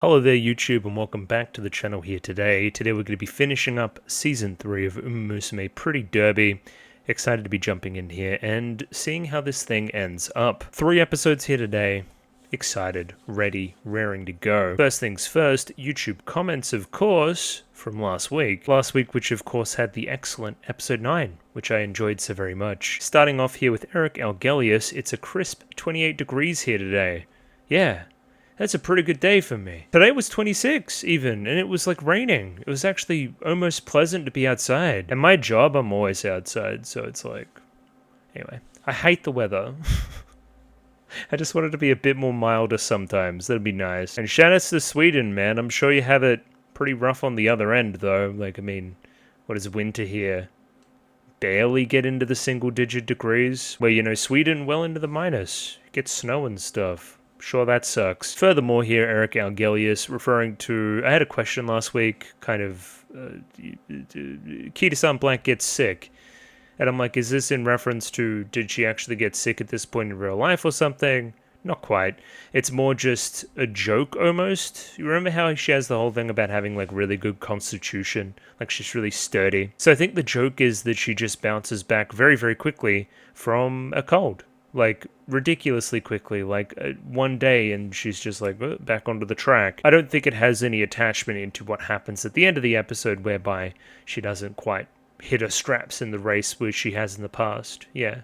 Hello there YouTube and welcome back to the channel here today. Today we're going to be finishing up Season 3 of Musume Pretty Derby. Excited to be jumping in here and seeing how this thing ends up. 3 episodes here today. Excited, ready, raring to go. First things first, YouTube comments of course from last week. Last week which of course had the excellent episode 9, which I enjoyed so very much. Starting off here with Eric Algelius, it's a crisp 28 degrees here today. Yeah. That's a pretty good day for me. Today was 26 even, and it was like raining. It was actually almost pleasant to be outside. And my job, I'm always outside, so it's like... Anyway, I hate the weather. I just want it to be a bit more milder sometimes. That'd be nice. And shoutouts to Sweden, man. I'm sure you have it pretty rough on the other end, though. Like, I mean, what is winter here? Barely get into the single-digit degrees. Where, you know, Sweden well into the minus. Gets snow and stuff. Sure, that sucks. Furthermore here, Eric Algelius referring to... I had a question last week, kind of... Kita-san blank gets sick. And I'm like, is this in reference to... Did she actually get sick at this point in real life or something? Not quite. It's more just a joke, almost. You remember how she has the whole thing about having, like, really good constitution? Like, she's really sturdy. So I think the joke is that she just bounces back very, very quickly from a cold. Like, ridiculously quickly, like one day, and she's just like back onto the track. I don't think it has any attachment into what happens at the end of the episode, whereby she doesn't quite hit her straps in the race which she has in the past. Yeah,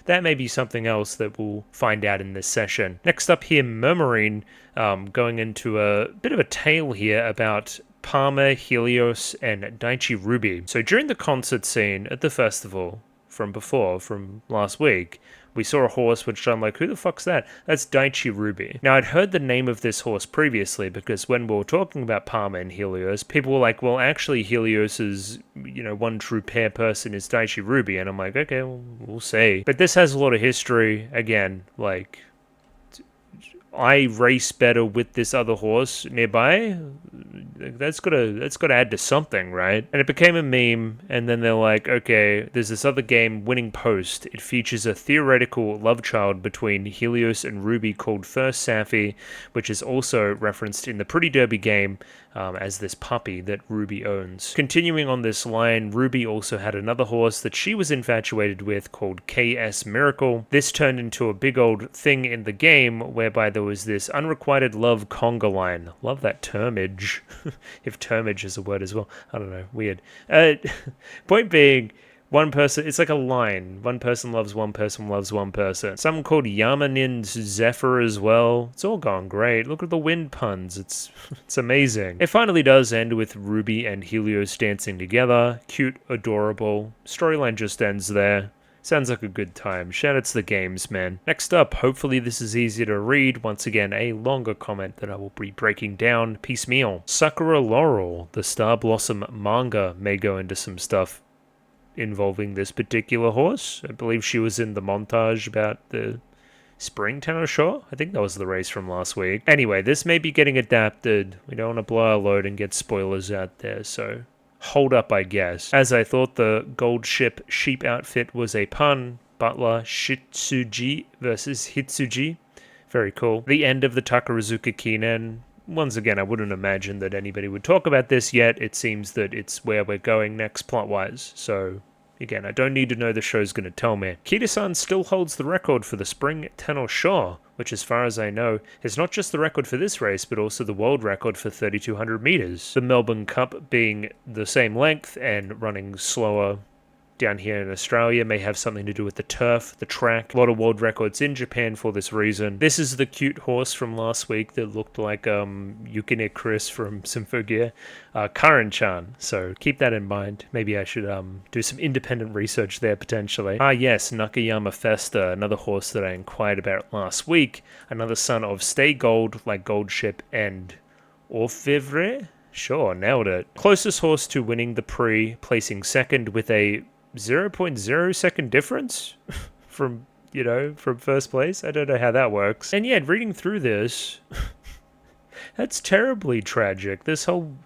that may be something else that we'll find out in this session. Next up here, Murmuring, going into a bit of a tale here about Parma, Helios, and Daichi Ruby. So during the concert scene at the festival, from last week, we saw a horse which I'm like, who the fuck's that? That's Daichi Ruby. Now, I'd heard the name of this horse previously because when we were talking about Parma and Helios, people were like, well, actually, Helios's, you know, one true pair person is Daichi Ruby. And I'm like, okay, well, we'll see. But this has a lot of history. Again, like... I race better with this other horse nearby. That's gotta add to something, right? And it became a meme, and then they're like, okay, there's this other game, Winning Post. It features a theoretical love child between Helios and Ruby called First Sapphi, which is also referenced in the Pretty Derby game as this puppy that Ruby owns. Continuing on this line, Ruby also had another horse that she was infatuated with called KS Miracle. This turned into a big old thing in the game whereby there was this unrequited love conga line. Love that termage. If termage is a word as well. I don't know. Weird. Point being, one person, it's like a line. One person loves one person loves one person. Someone called Yamanin Zephyr as well. It's all gone great. Look at the wind puns. It's amazing. It finally does end with Ruby and Helios dancing together. Cute, adorable. Storyline just ends there. Sounds like a good time. Shout out to the games, man. Next up, hopefully this is easier to read. Once again, a longer comment that I will be breaking down piecemeal. Sakura Laurel, the Star Blossom manga, may go into some stuff involving this particular horse. I believe she was in the montage about the Spring Tenno Show. I think that was the race from last week. Anyway, this may be getting adapted. We don't want to blow our load and get spoilers out there, so... hold up, I guess. As I thought the gold ship sheep outfit was a pun. Butler Shitsuji versus Hitsuji. Very cool. The end of the Takarazuka Kinen. Once again, I wouldn't imagine that anybody would talk about this yet. It seems that it's where we're going next plot-wise. So, again, I don't need to know the show's going to tell me. Kita-san still holds the record for the Spring Tenno Show, which as far as I know, is not just the record for this race, but also the world record for 3,200 meters. The Melbourne Cup being the same length and running slower down here in Australia may have something to do with the turf, the track. A lot of world records in Japan for this reason. This is the cute horse from last week that looked like Yukine Chris from Symphogear, Karan-chan. So keep that in mind. Maybe I should do some independent research there potentially. Ah yes, Nakayama Festa, another horse that I inquired about last week. Another son of Stay Gold, like Gold Ship, and Orfevre? Sure, nailed it. Closest horse to winning the Prix, placing second with a 0.0 second difference from, you know, from first place. I don't know how that works. And yeah, reading through this, that's terribly tragic. This whole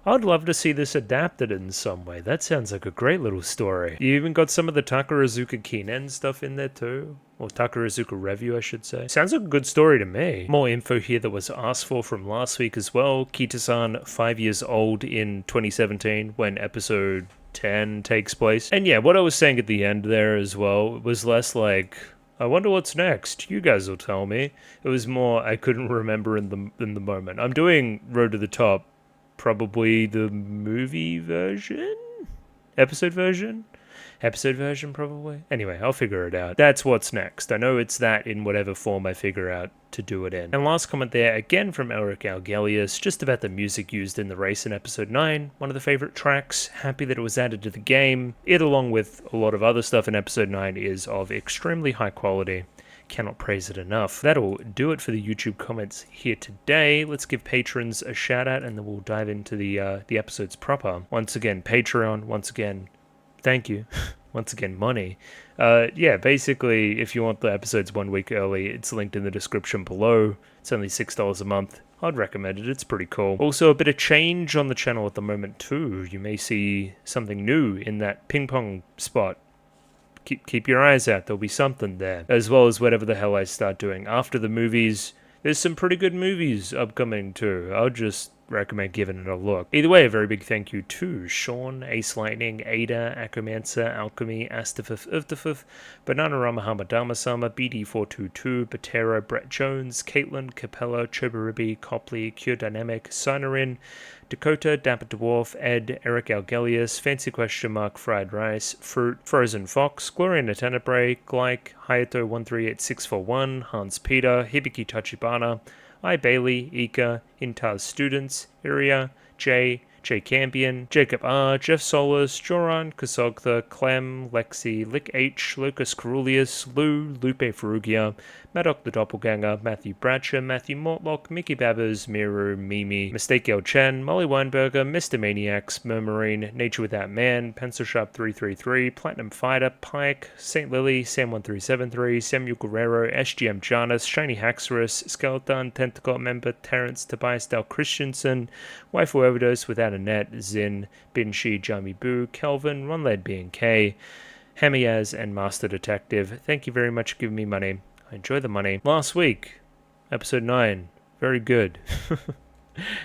I'd love to see this adapted in some way. That sounds like a great little story. You even got some of the Takarazuka Kinen stuff in there too. Or Takarazuka Review, I should say. Sounds like a good story to me. More info here that was asked for from last week as well. Kita-san, 5 years old in 2017 when episode 10 takes place. And yeah, what I was saying at the end there as well was less like, I wonder what's next. You guys will tell me. It was more, I couldn't remember in the moment. I'm doing Road to the Top. Probably the movie version? Episode version? Episode version, probably? Anyway, I'll figure it out. That's what's next. I know it's that in whatever form I figure out to do it in. And last comment there, again from Eric Algelius, just about the music used in the race in episode 9. One of the favorite tracks. Happy that it was added to the game. It, along with a lot of other stuff in episode 9, is of extremely high quality. Cannot praise it enough. That'll do it for the YouTube comments here today. Let's give patrons a shout out and then we'll dive into the episodes proper. Once again, Patreon. Once again, thank you. Once again, money. Yeah, basically, if you want the episodes 1 week early, it's linked in the description below. It's only $6 a month. I'd recommend it. It's pretty cool. Also, a bit of change on the channel at the moment too. You may see something new in that ping pong spot. Keep your eyes out, there'll be something there. As well as whatever the hell I start doing after the movies. There's some pretty good movies upcoming too. I'll just recommend giving it a look. Either way, a very big thank you to Sean, Ace Lightning, Ada, Acromancer, Alchemy, Astifif, Uftifif, Bananarama Hamadama-sama, BD422, Patera, Brett Jones, Caitlin, Capella, Choberibi, Copley, Cure Dynamic, Signerin, Dakota, Dapper Dwarf, Ed, Eric Algelius, Fancy Question Mark, Fried Rice, Fruit, Frozen Fox, Gloriana Tenebrae, Glyke, Hayato138641, Hans Peter, Hibiki Tachibana, I Bailey, Ika, Intaz Students, Iria, J Campion, Jacob R, Jeff Solis, Joran, Kasogtha, Clem, Lexi, Lick H, Lucas Carulius, Lou, Lupe Ferrugia, Maddock the Doppelganger, Matthew Bradshaw, Matthew Mortlock, Mickey Babbers, Miru, Mimi, Mistake L Chen, Molly Weinberger, Mr. Maniacs, Murmurine, Nature Without Man, Pencil Sharp 333, Platinum Fighter, Pike, St. Lily, Sam1373, Samuel Guerrero, SGM Janus, Shiny Haxorus, Skeleton, Tentacle Member, Terrence, Tobias Dal Christensen, Waifu Overdose Without a Net, Zin, Binshi, Jami Boo, Kelvin, Ronled B&K, Hamiaz, and Master Detective. Thank you very much for giving me money. I enjoy the money. Last week, episode 9, very good.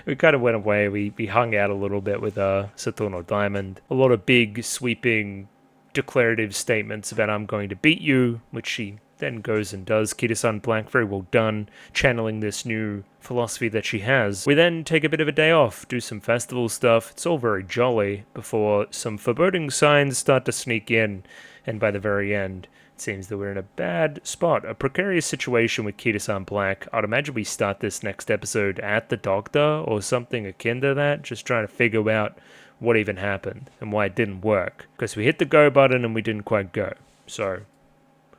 We kind of went away. We hung out a little bit with Saturno Diamond. A lot of big, sweeping, declarative statements about I'm going to beat you, which she then goes and does. Kita-san Blank, very well done, channeling this new philosophy that she has. We then take a bit of a day off, do some festival stuff. It's all very jolly before some foreboding signs start to sneak in, and by the very end, it seems that we're in a bad spot, a precarious situation with Kita-san Black. I'd imagine we start this next episode at the doctor or something akin to that, just trying to figure out what even happened and why it didn't work. Because we hit the go button and we didn't quite go. So,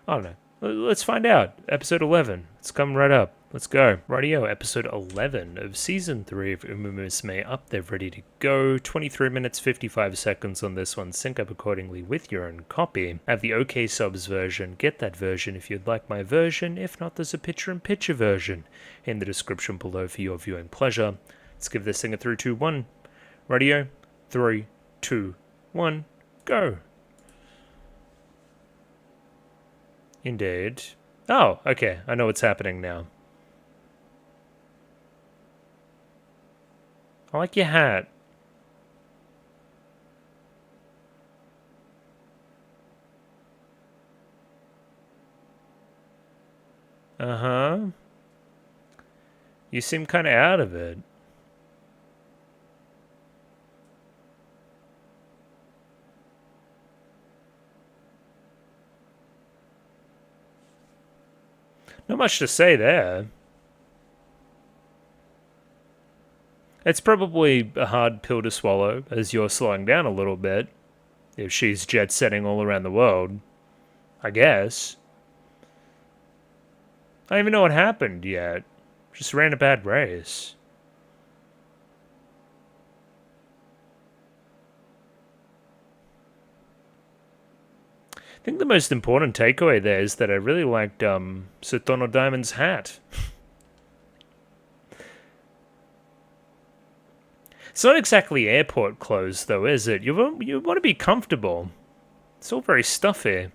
I don't know. Let's find out. Episode 11. It's coming right up. Let's go. Rightio, episode 11 of season 3 of Musume up there, ready to go. 23 minutes, 55 seconds on this one. Sync up accordingly with your own copy. I have the OK Subs version. Get that version if you'd like my version. If not, there's a picture-in-picture version in the description below for your viewing pleasure. Let's give this thing a 3, 2, 1. Rightio, 3, 2, 1, go. Indeed. Oh, okay. I know what's happening now. I like your hat. Uh-huh. You seem kind of out of it. Not much to say there. It's probably a hard pill to swallow, as you're slowing down a little bit, if she's jet-setting all around the world. I guess. I don't even know what happened yet. Just ran a bad race. I think the most important takeaway there is that I really liked Sutono Diamond's hat. It's not exactly airport clothes, though, is it? You want to be comfortable. It's all very stuffy.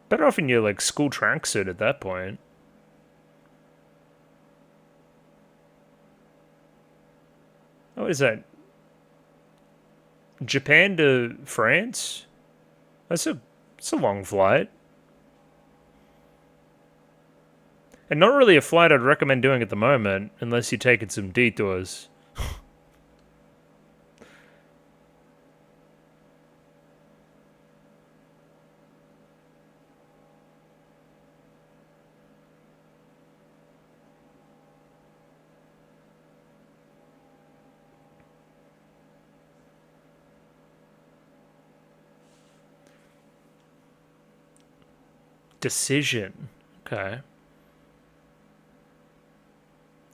Better off in your, like, school tracksuit at that point. Oh, what is that? Japan to France? It's a long flight. And not really a flight I'd recommend doing at the moment, unless you're taking some detours. Decision. Okay.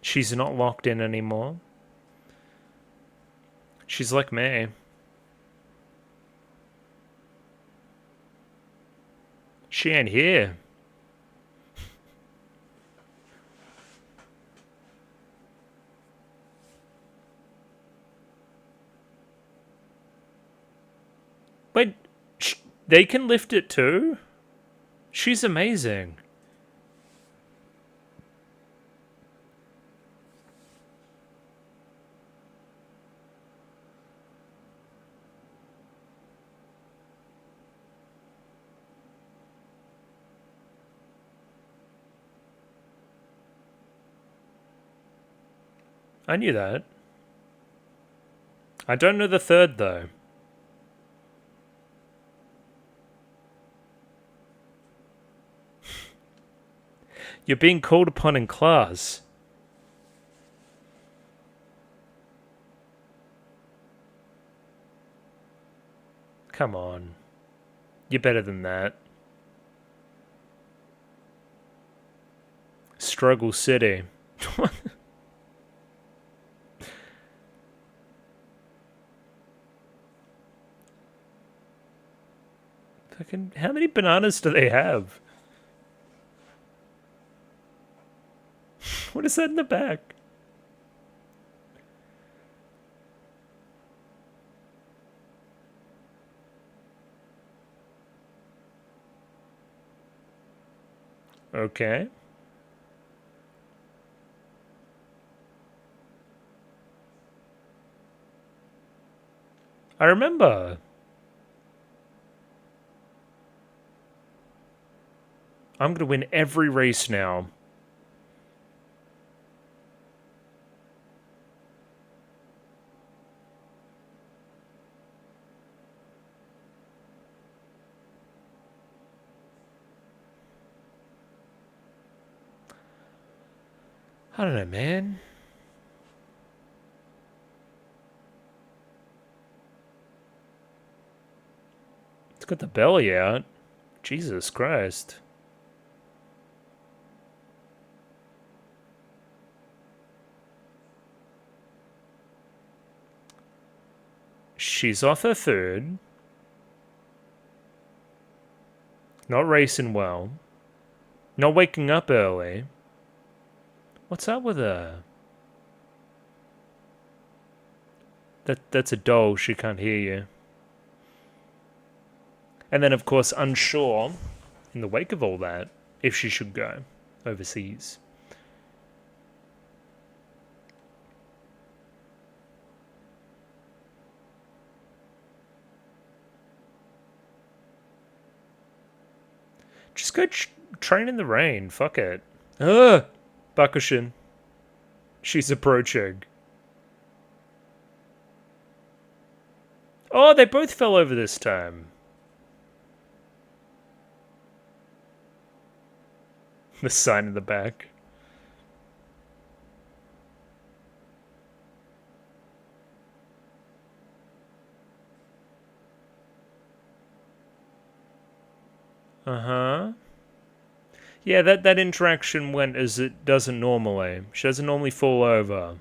She's not locked in anymore. She's like me. She ain't here. Wait, they can lift it too? She's amazing. I knew that. I don't know the third, though. You're being called upon in class. Come on. You're better than that. Struggle City. Fucking, how many bananas do they have? What is that in the back? Okay. I remember. I'm gonna win every race now. I don't know, man. It's got the belly out. Jesus Christ. She's off her third. Not racing well. Not waking up early. What's up with her? That's a doll. She can't hear you. And then, of course, unsure, in the wake of all that, if she should go overseas. Just go train in the rain. Fuck it. Ugh! Bakushin. She's approaching. Oh, they both fell over this time. The sign in the back. Uh-huh. Yeah, that interaction went as it doesn't normally. She doesn't normally fall over.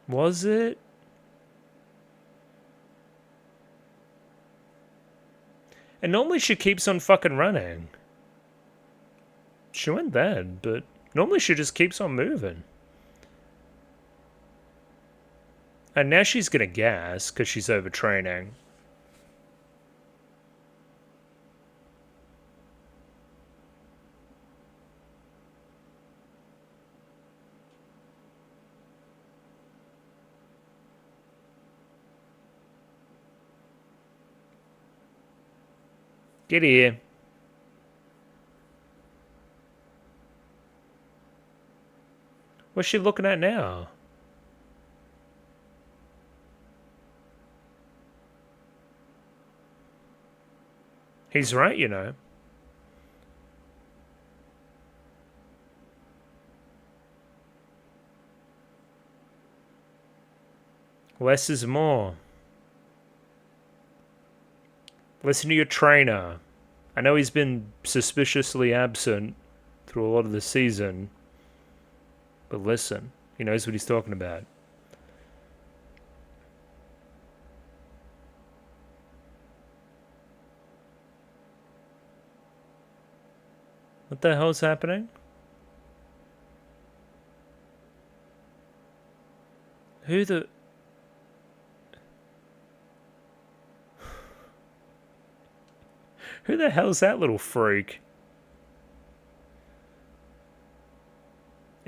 Was it? And normally she keeps on fucking running. She went then, but normally she just keeps on moving. And now she's gonna gas because she's overtraining. Get here. What's she looking at now? He's right, you know. Less is more. Listen to your trainer. I know he's been suspiciously absent through a lot of the season, but listen, he knows what he's talking about. What the hell's happening? Who the... Who the hell's that little freak?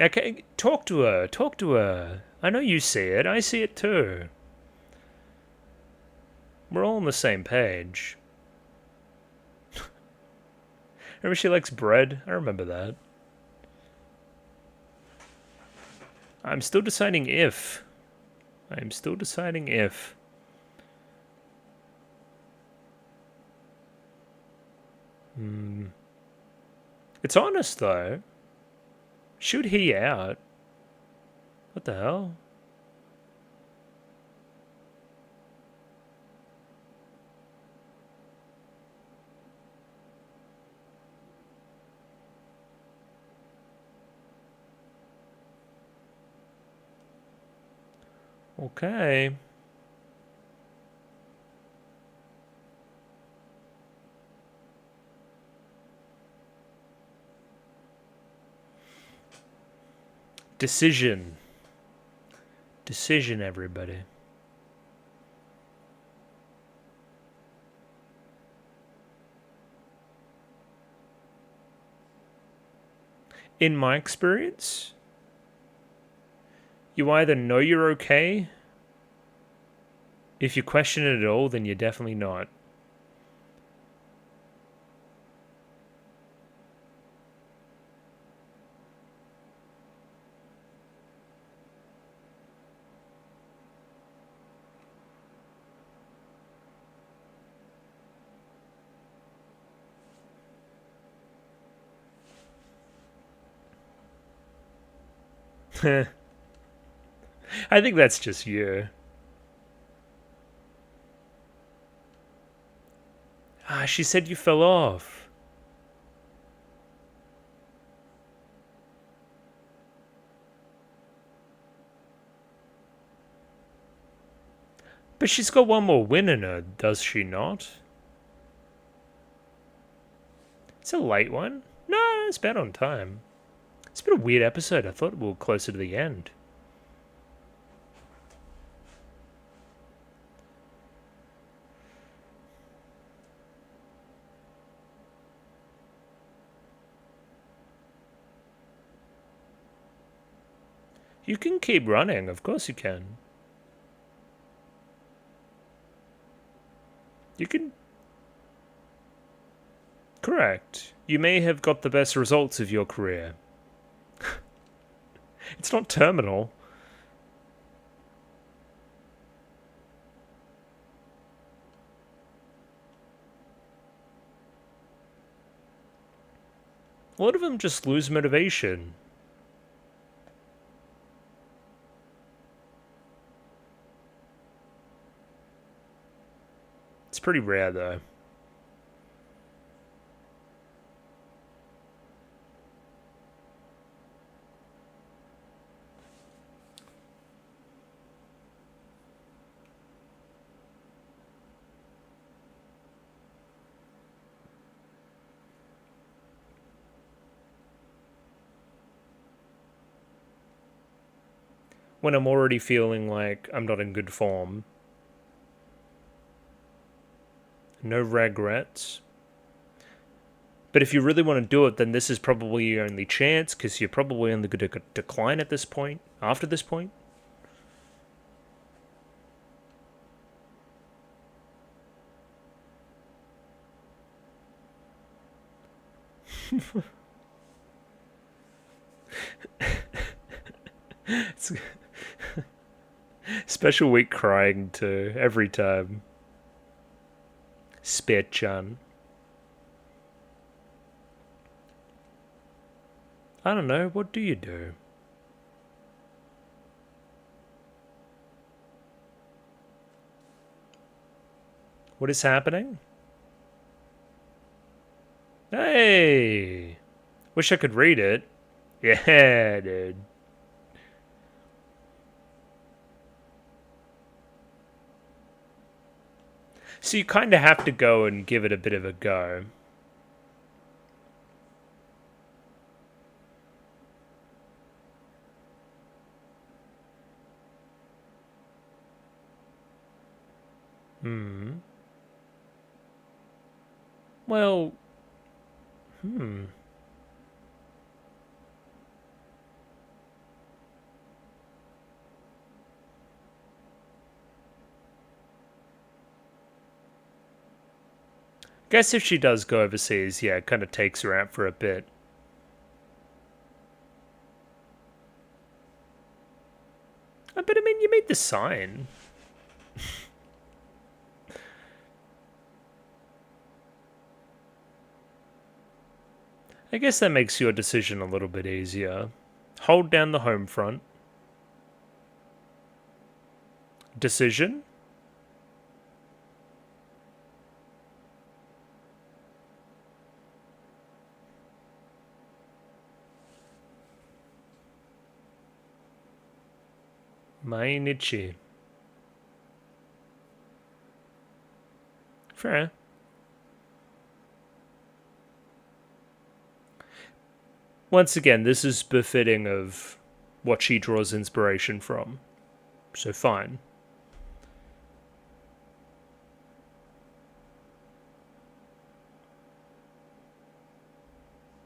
Okay, talk to her. Talk to her. I know you see it. I see it too. We're all on the same page. Remember she likes bread? I remember that. I'm still deciding if. I'm still deciding if. It's honest though. Shoot he out. What the hell? Okay. Decision. Decision, everybody. In my experience, you either know you're okay. If you question it at all, then you're definitely not. I think that's just you. Ah, she said you fell off. But she's got one more win in her, does she not? It's a late one. No, it's about on time. It's been a weird episode. I thought we were closer to the end. You can keep running, of course you can. You can... Correct. You may have got the best results of your career. It's not terminal. A lot of them just lose motivation. It's pretty rare, though. when I'm already feeling like I'm not in good form. No regrets. But if you really want to do it, then this is probably your only chance, because you're probably on the good decline at this point, after this point. It's special week crying too, every time. Spit-chan. I don't know, what do you do? What is happening? Hey! Wish I could read it. Yeah, dude. So you kind of have to go and give it a bit of a go. Well, guess if she does go overseas, yeah, it kind of takes her out for a bit. But I mean, you made the sign. I guess that makes your decision a little bit easier. Hold down the home front. Decision? Mainichi. Fair. Once again, this is befitting of what she draws inspiration from. So fine.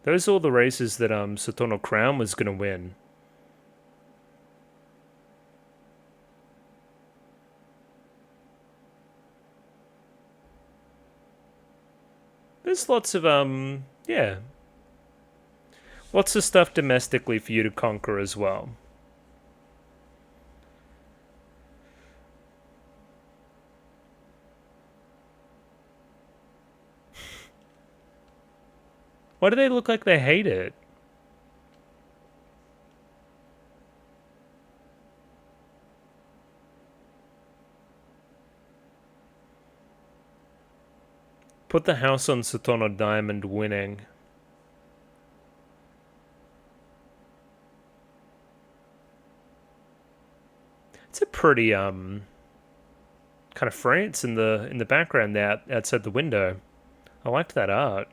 Those are all the races that Satono Crown was going to win. There's lots of, yeah. Lots of stuff domestically for you to conquer as well. Why do they look like they hate it? Put the house on Satono Diamond winning. It's a pretty kind of France in the background there outside the window. I liked that art.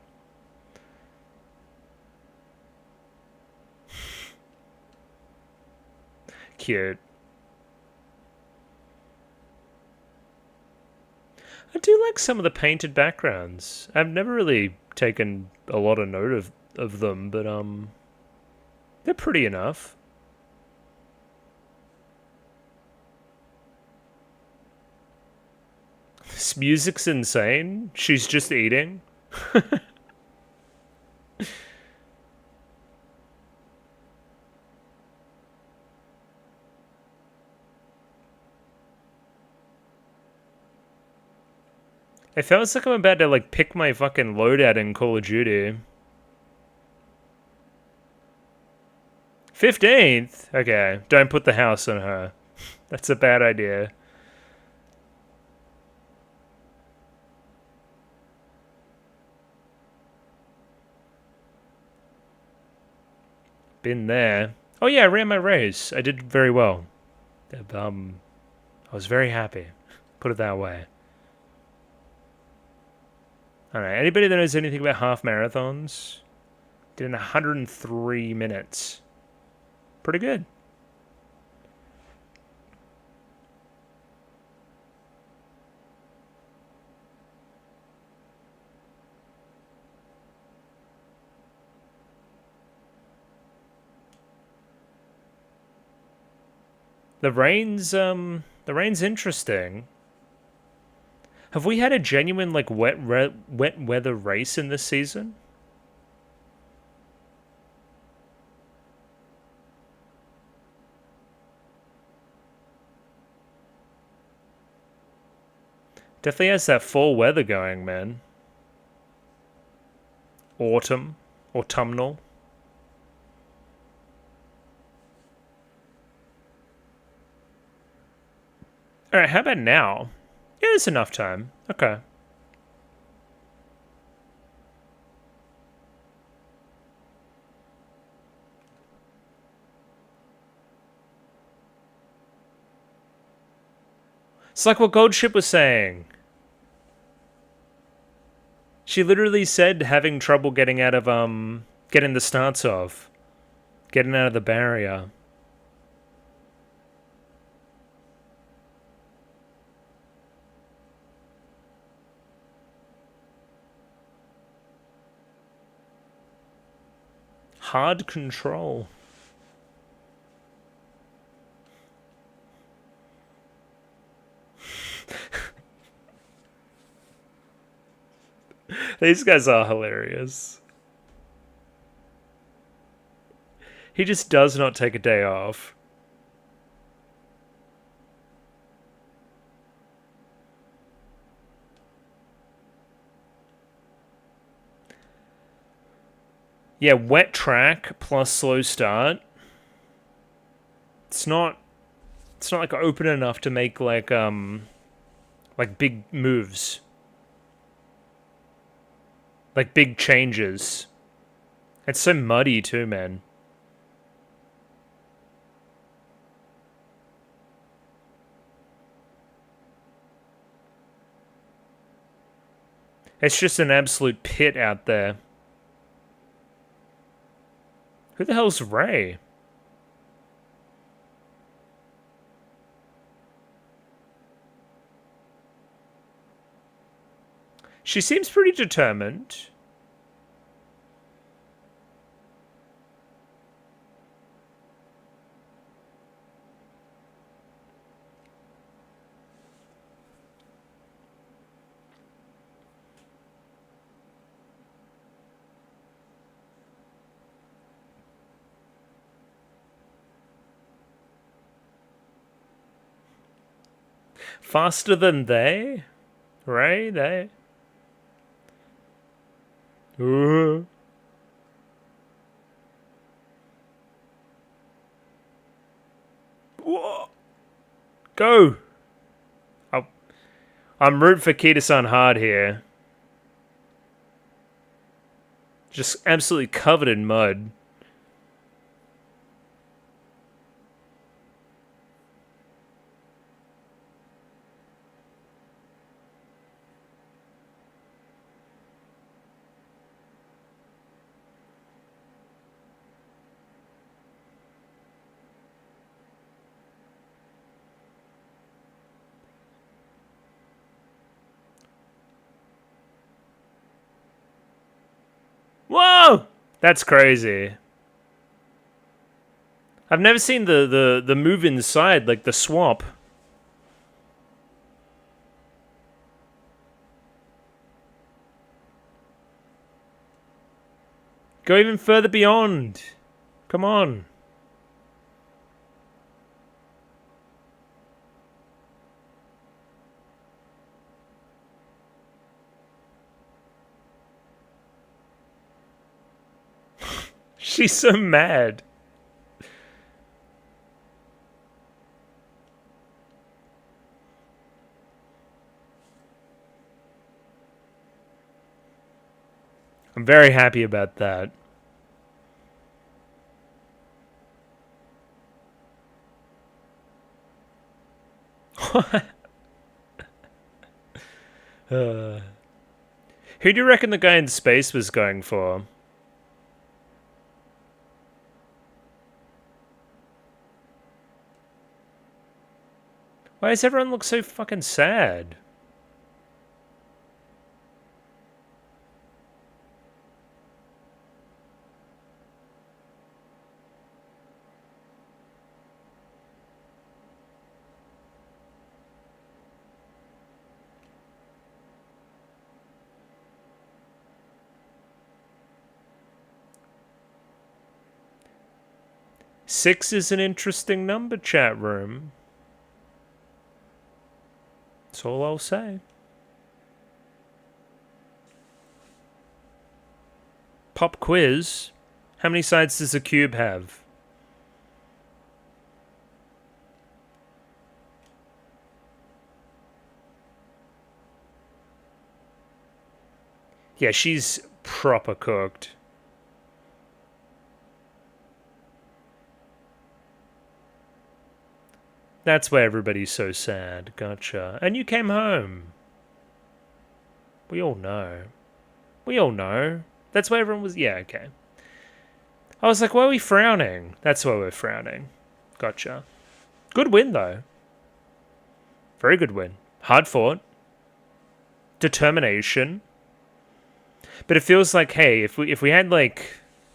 Cute. I do like some of the painted backgrounds. I've never really taken a lot of note of them, but they're pretty enough. This music's insane. She's just eating. It feels like I'm about to like pick my fucking loadout in Call of Duty. 15th? Okay, don't put the house on her. That's a bad idea. Been there. Oh yeah, I ran my race. I did very well. I was very happy. Put it that way. Alright, anybody that knows anything about half marathons? Did in 103 minutes. Pretty good. The rain's interesting. Have we had a genuine like wet weather race in this season? Definitely has that fall weather going, man. Autumnal. All right, how about now? Yeah, there's enough time. Okay. It's like what Goldship was saying. She literally said having trouble getting out of getting the starts off, getting out of the barrier. Hard control. These guys are hilarious. He just does not take a day off. Yeah, wet track plus slow start. It's not like open enough to make like big moves. Like big changes. It's so muddy too, man. It's just an absolute pit out there. Who the hell's Ray? She seems pretty determined. Faster than they? Ray? They? Ooh. Whoa. Go! I'm rooting for Kita-san hard here. Just absolutely covered in mud. Whoa! That's crazy. I've never seen the move inside, like the swap. Go even further beyond. Come on. She's so mad. I'm very happy about that. Who do you reckon the guy in space was going for? Why does everyone look so fucking sad? 6 is an interesting number, chat room. That's all I'll say. Pop quiz. How many sides does a cube have? Yeah, she's proper cooked. That's why everybody's so sad. Gotcha. And you came home. We all know. We all know. That's why everyone was... Yeah, okay. I was like, why are we frowning? That's why we're frowning. Gotcha. Good win, though. Very good win. Hard fought. Determination. But it feels like, hey, if we had, like,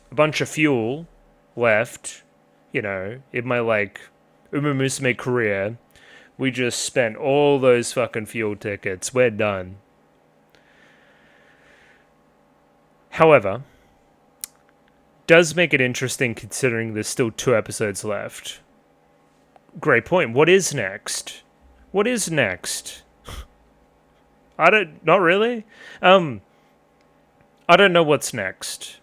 a bunch of fuel left, you know, in my, like, Musume career, we just spent all those fucking fuel tickets. We're done. However, does make it interesting considering there's still 2 episodes left. Great point. What is next? What is next? Not really. I don't know what's next.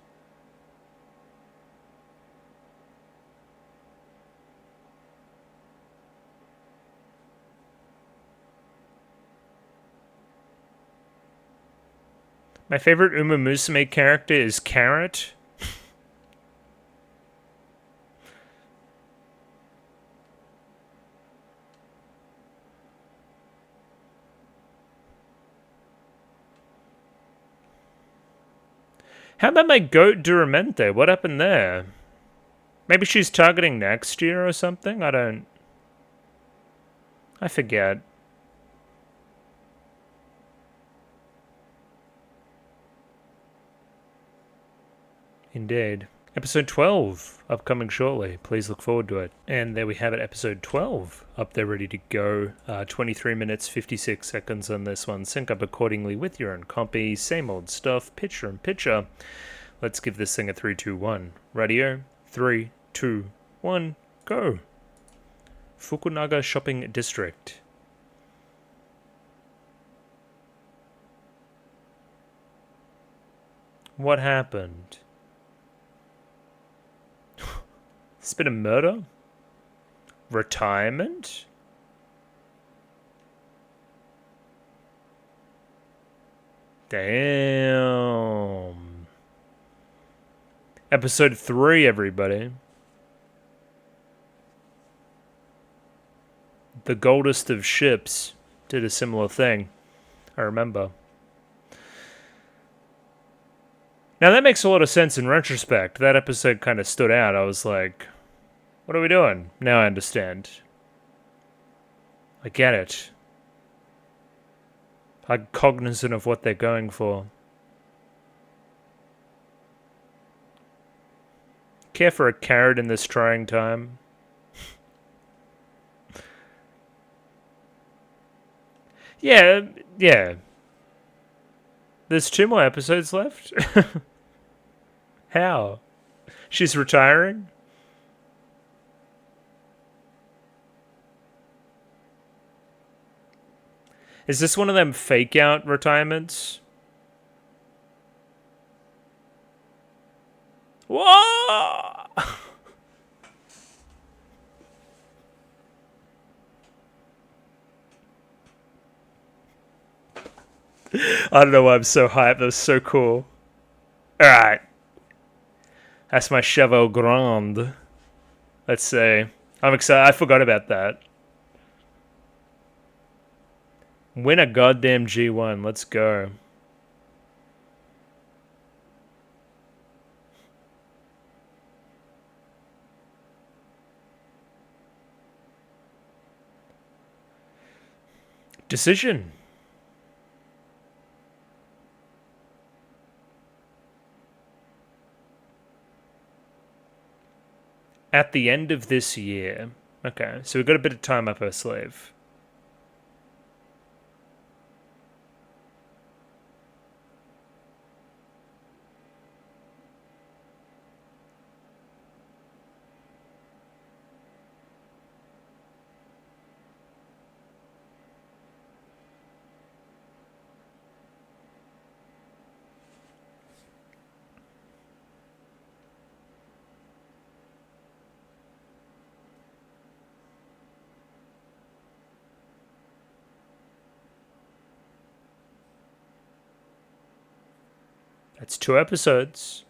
My favorite Uma Musume character is Carrot. How about my goat Duramente? What happened there? Maybe she's targeting next year or something? I forget. Indeed. Episode 12, upcoming shortly. Please look forward to it. And there we have it, episode 12, up there ready to go. 23 minutes, 56 seconds on this one. Sync up accordingly with your own copy. Same old stuff, picture in picture. Let's give this thing a 3, 2, 1. Radio, 3, 2, 1, go. Fukunaga Shopping District. What happened? It's been a murder? Retirement? Damn. Episode 3, everybody. The Goldest of Ships did a similar thing. I remember. Now that makes a lot of sense in retrospect. That episode kind of stood out. I was like, what are we doing? Now I understand. I get it. I'm cognizant of what they're going for. Care for a carrot in this trying time? Yeah. There's 2 more episodes left? How? She's retiring? Is this one of them fake out retirements? Whoa! I don't know why I'm so hyped. That was so cool. Alright. That's my Cheval Grande. Let's see. I'm excited. I forgot about that. Win a goddamn G1. Let's go. Decision. At the end of this year. Okay, so we've got a bit of time up our sleeve. That's 2 episodes.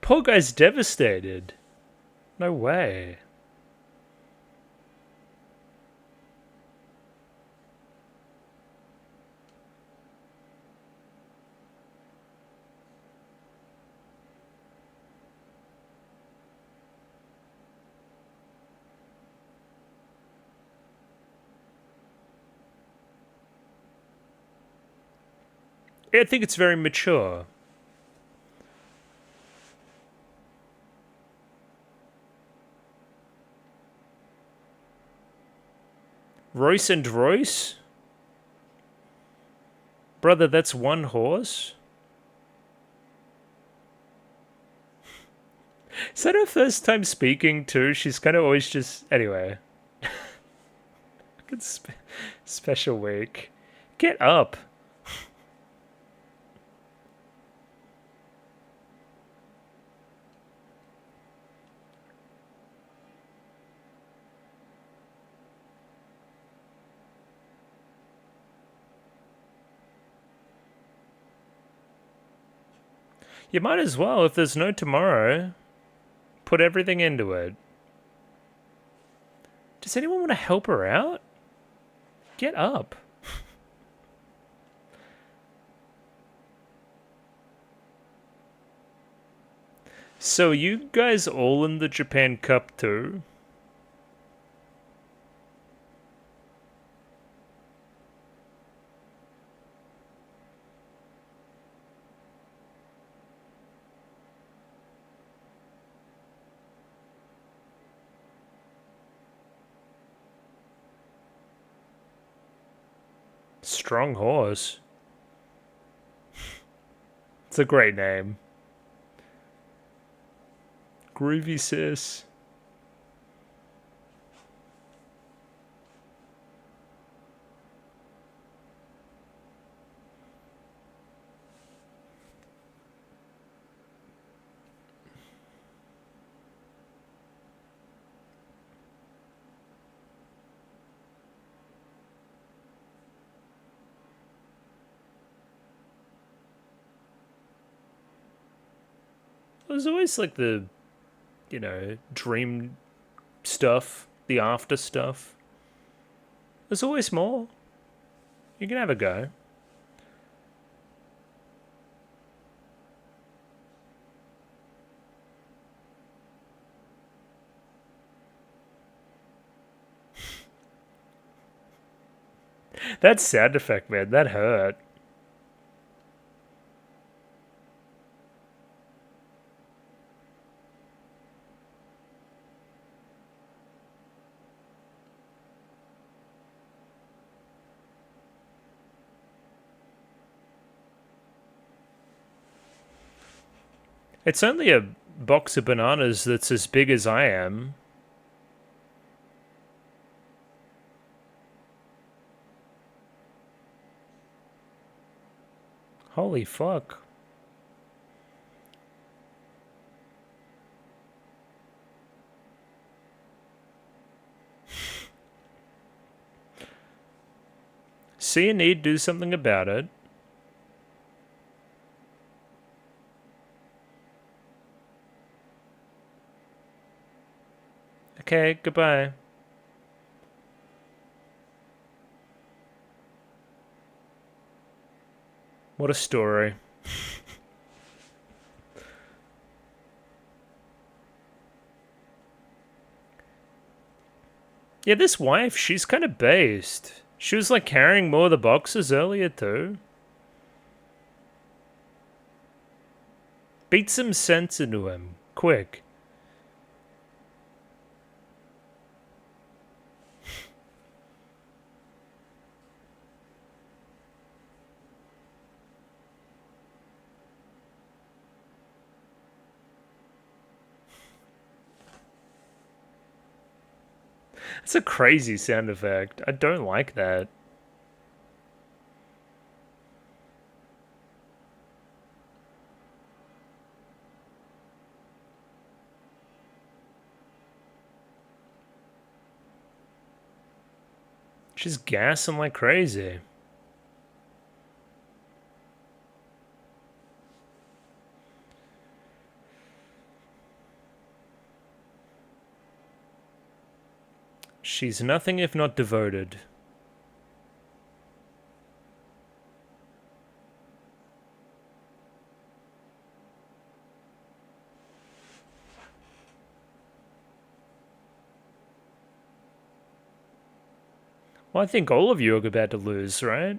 Poor guy's devastated. No way. I think it's very mature. Royce and Royce? Brother, that's one horse? Is that her first time speaking too? She's kind of always just... Anyway. Good special week. Get up. You might as well, if there's no tomorrow, put everything into it. Does anyone want to help her out? Get up. So you guys all in the Japan Cup too? Strong horse. It's a great name. Groovy sis. There's always like the, you know, dream stuff, the after stuff. There's always more. You can have a go. That sound effect, man, that hurt. It's only a box of bananas that's as big as I am. Holy fuck. See a need, do something about it. Okay, goodbye. What a story. Yeah, this wife, she's kind of based. She was like carrying more of the boxes earlier too. Beat some sense into him, quick. It's a crazy sound effect. I don't like that. She's gassing like crazy. She's nothing if not devoted. Well, I think all of you are about to lose, right?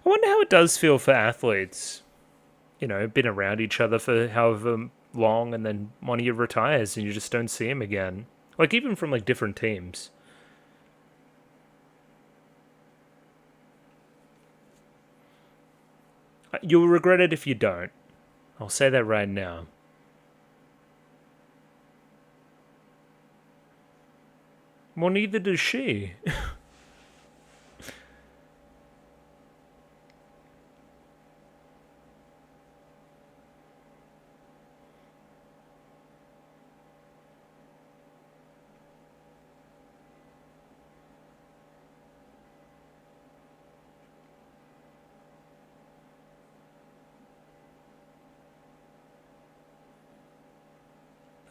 I wonder how it does feel for athletes. You know, been around each other for however long, and then one of you retires and you just don't see him again. Like, even from like different teams. You'll regret it if you don't. I'll say that right now. Well, neither does she.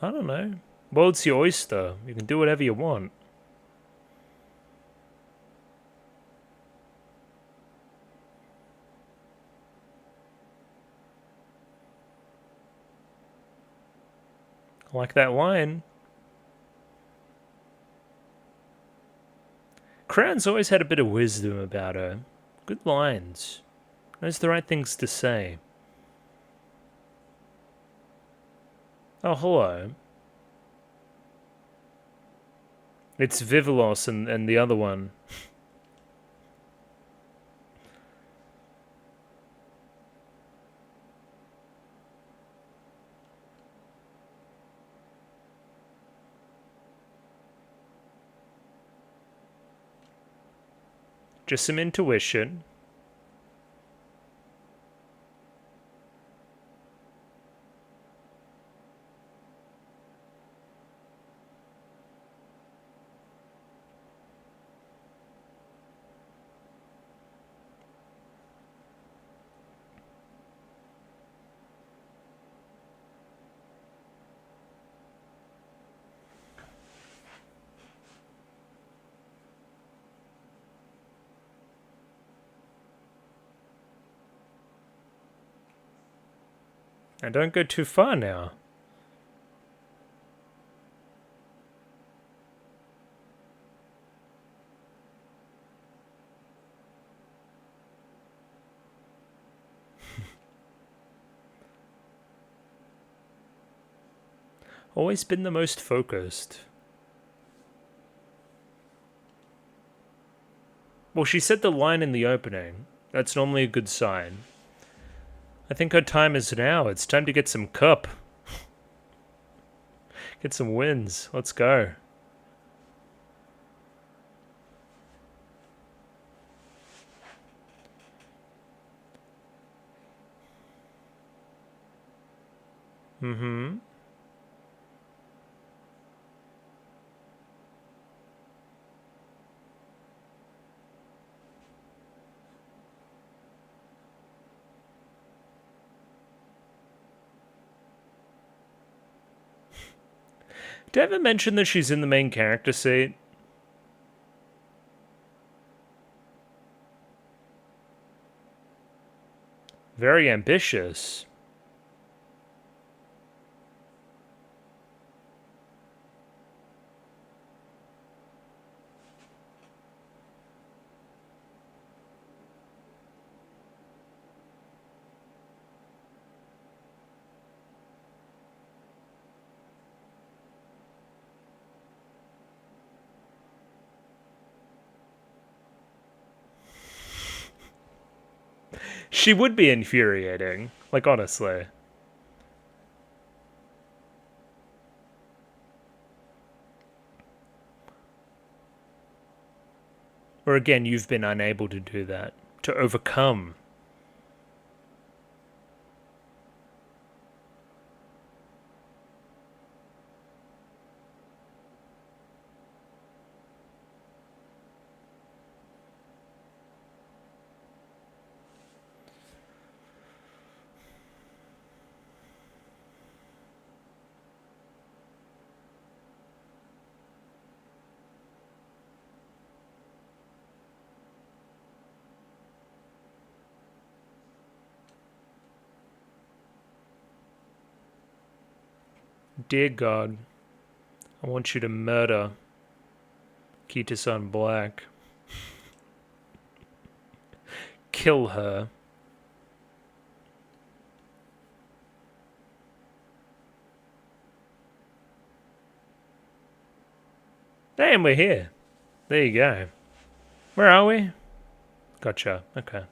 I don't know. World's your oyster. You can do whatever you want. I like that line. Crown's always had a bit of wisdom about her. Good lines. Knows the right things to say. Oh, hello. It's Vivalos and the other one. Just some intuition. And don't go too far now. Always been the most focused. Well, she said the line in the opening. That's normally a good sign. I think her time is now. It's time to get some cup. Get some wins. Let's go. Mm-hmm. Did I ever mention that she's in the main character seat? Very ambitious. She would be infuriating. Like, honestly. Or again, you've been unable to do that. To overcome. Dear God, I want you to murder Kita-san Black. Kill her. Damn, we're here. There you go. Where are we? Gotcha. Okay.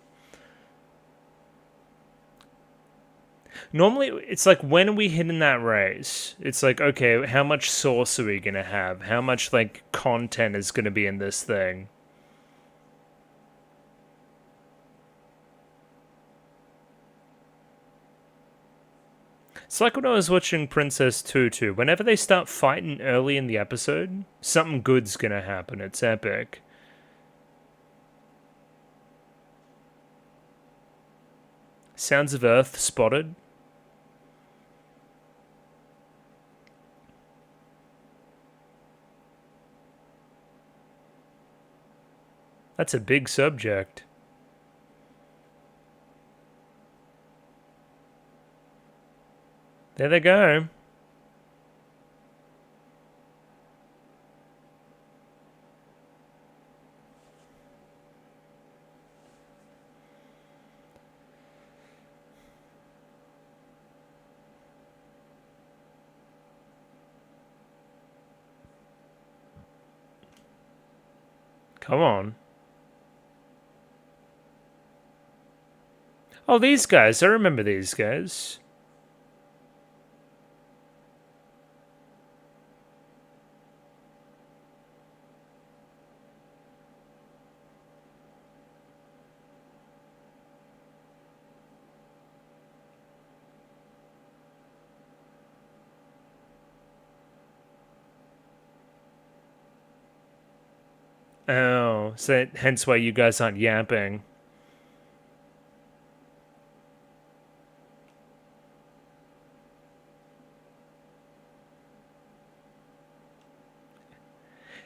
Normally, it's like, when are we hitting that race? It's like, okay, how much sauce are we gonna have? How much, like, content is gonna be in this thing? It's like when I was watching Princess Tutu. Whenever they start fighting early in the episode, something good's gonna happen. It's epic. Sounds of Earth spotted. That's a big subject. There they go. Come on. Oh, these guys. I remember these guys. Oh, so hence why you guys aren't yapping.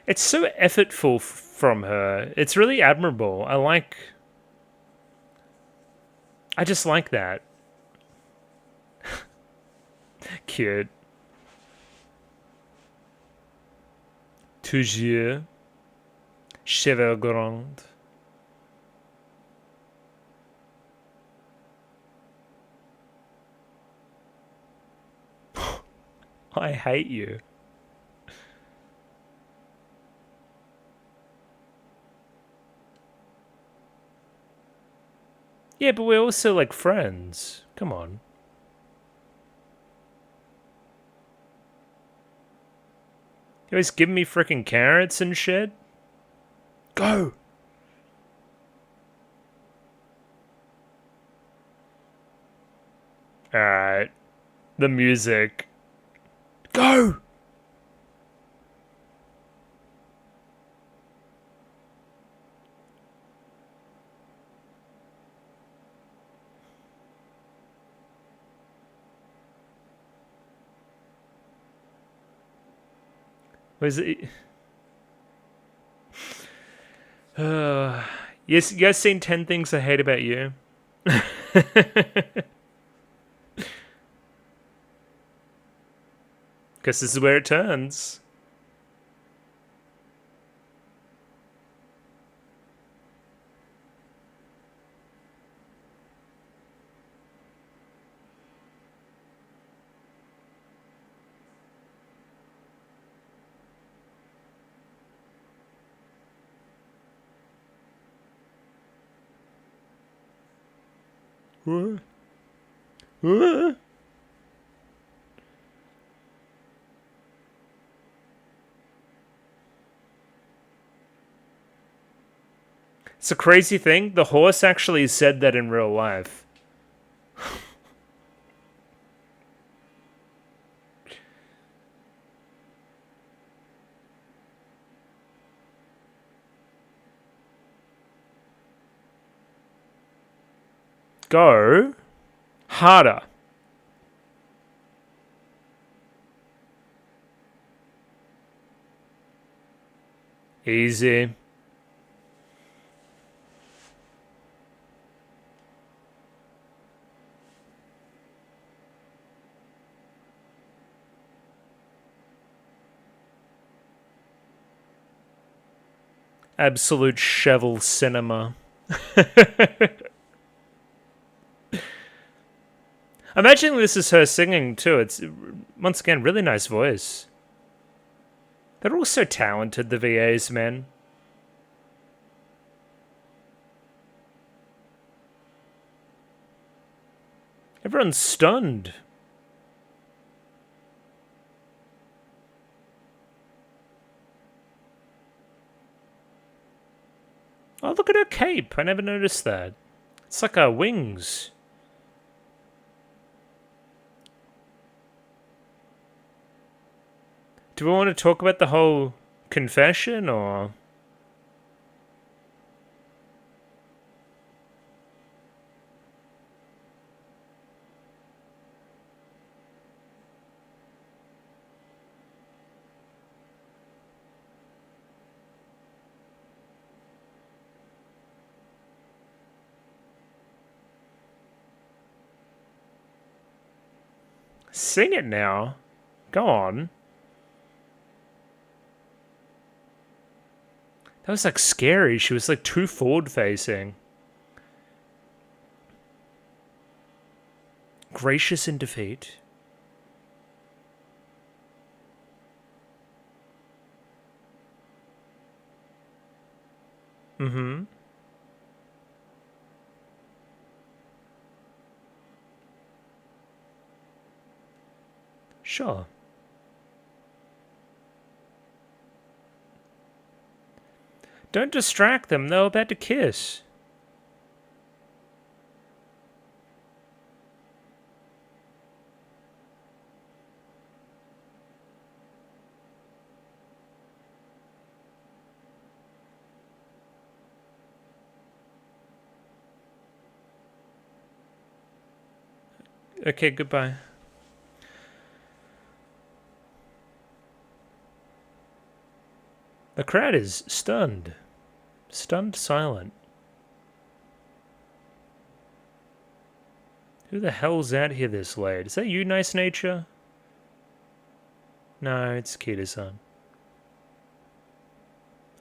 It's so effortful from her. It's really admirable. I just like that. Cute. Toujours. Cheveux grand. I hate you. Yeah, but we're also like friends. Come on. You always give me freaking carrots and shit. Go! Alright. The music. Go! Was it? Yes, you guys seen 10 Things I Hate About You? Guess this is where it turns. It's a crazy thing. The horse actually said that in real life. Go harder. Easy. Absolute shovel cinema. Imagine this is her singing too. It's, once again, really nice voice. They're all so talented, the VAs, man. Everyone's stunned. Oh, look at her cape. I never noticed that. It's like her wings. Do we want to talk about the whole confession, or...? Sing it now. Go on. That was like scary. She was like too forward facing. Gracious in defeat. Mm-hmm. Sure. Don't distract them. They're about to kiss. Okay, goodbye. The crowd is stunned. Stunned silent. Who the hell's out here this late? Is that you, Nice Nature? No, it's Kita-san.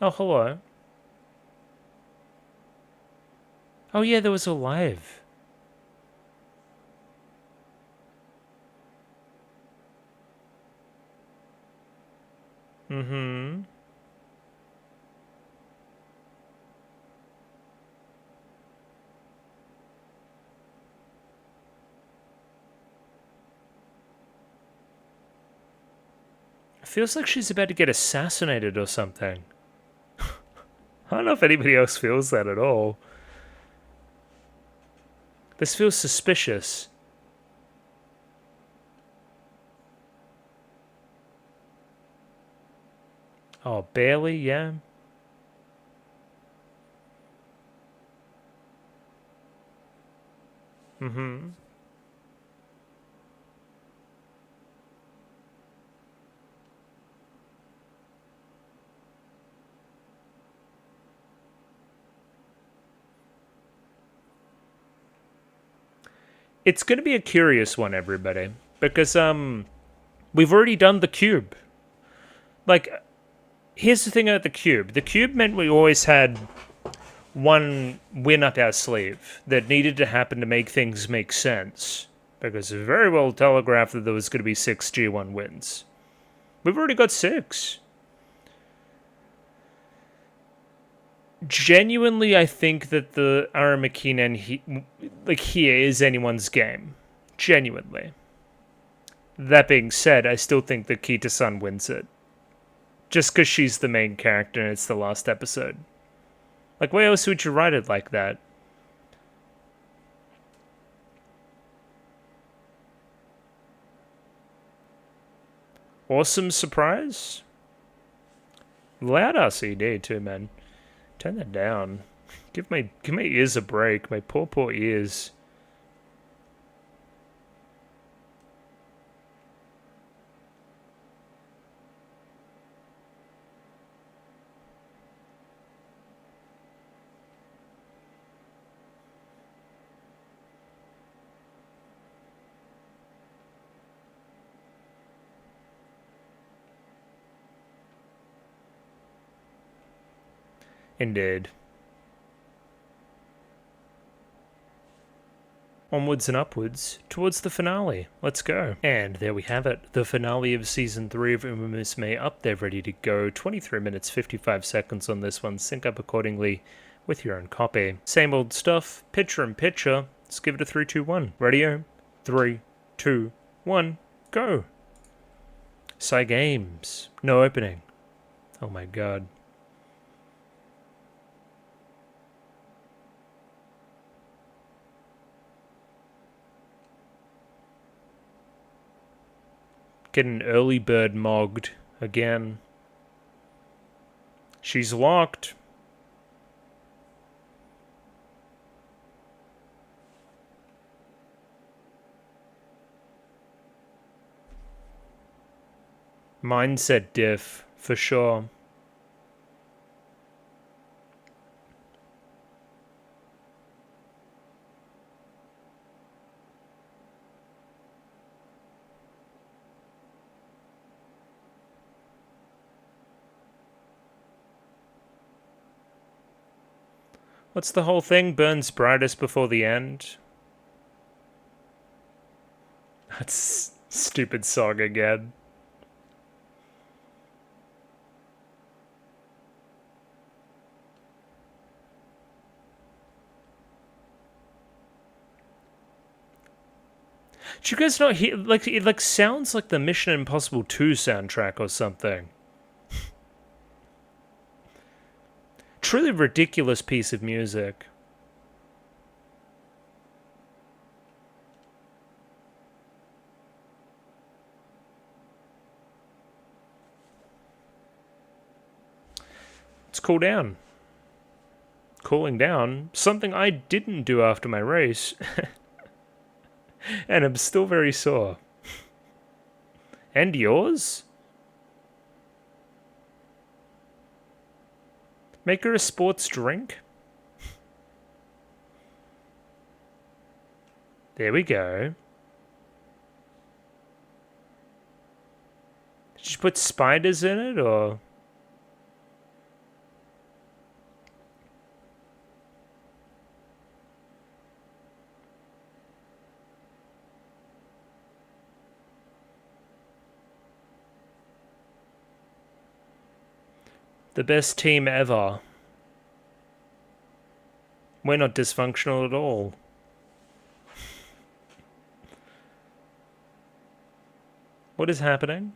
Oh, hello. Oh yeah, there was a live. Mm-hmm. Feels like she's about to get assassinated or something. I don't know if anybody else feels that at all. This feels suspicious. Oh, barely, yeah. Mm-hmm. It's going to be a curious one, everybody, because we've already done the cube. Like, here's the thing about the cube. The cube meant we always had one win up our sleeve that needed to happen to make things make sense, because it's very well telegraphed that there was going to be 6 G1 wins. We've already got 6. Genuinely, I think that the Aramakinen here is anyone's game. Genuinely. That being said, I still think that Kita-san wins it. Just because she's the main character and it's the last episode. Like, why else would you write it like that? Awesome surprise? Loud RCD too, man. Turn that down. Give my ears a break. My poor ears. Indeed. Onwards and upwards, towards the finale. Let's go. And there we have it. The finale of Season 3 of Musume up there, ready to go. 23 minutes, 55 seconds on this one. Sync up accordingly with your own copy. Same old stuff. Picture-in-picture. Let's give it a 3, 2, 1. Radio. 3, 2, 1. Go. Psy Games. No opening. Oh my god. Get an early bird mogged again. She's locked. Mindset diff, for sure. What's the whole thing? Burns brightest before the end? That's stupid song again. Did you guys not hear? Like, it sounds like the Mission Impossible 2 soundtrack or something. Truly ridiculous piece of music. Let's cool down. Cooling down. Something I didn't do after my race. And I'm still very sore. And yours? Make her a sports drink? There we go. Did you put spiders in it, or...? The best team ever. We're not dysfunctional at all. What is happening?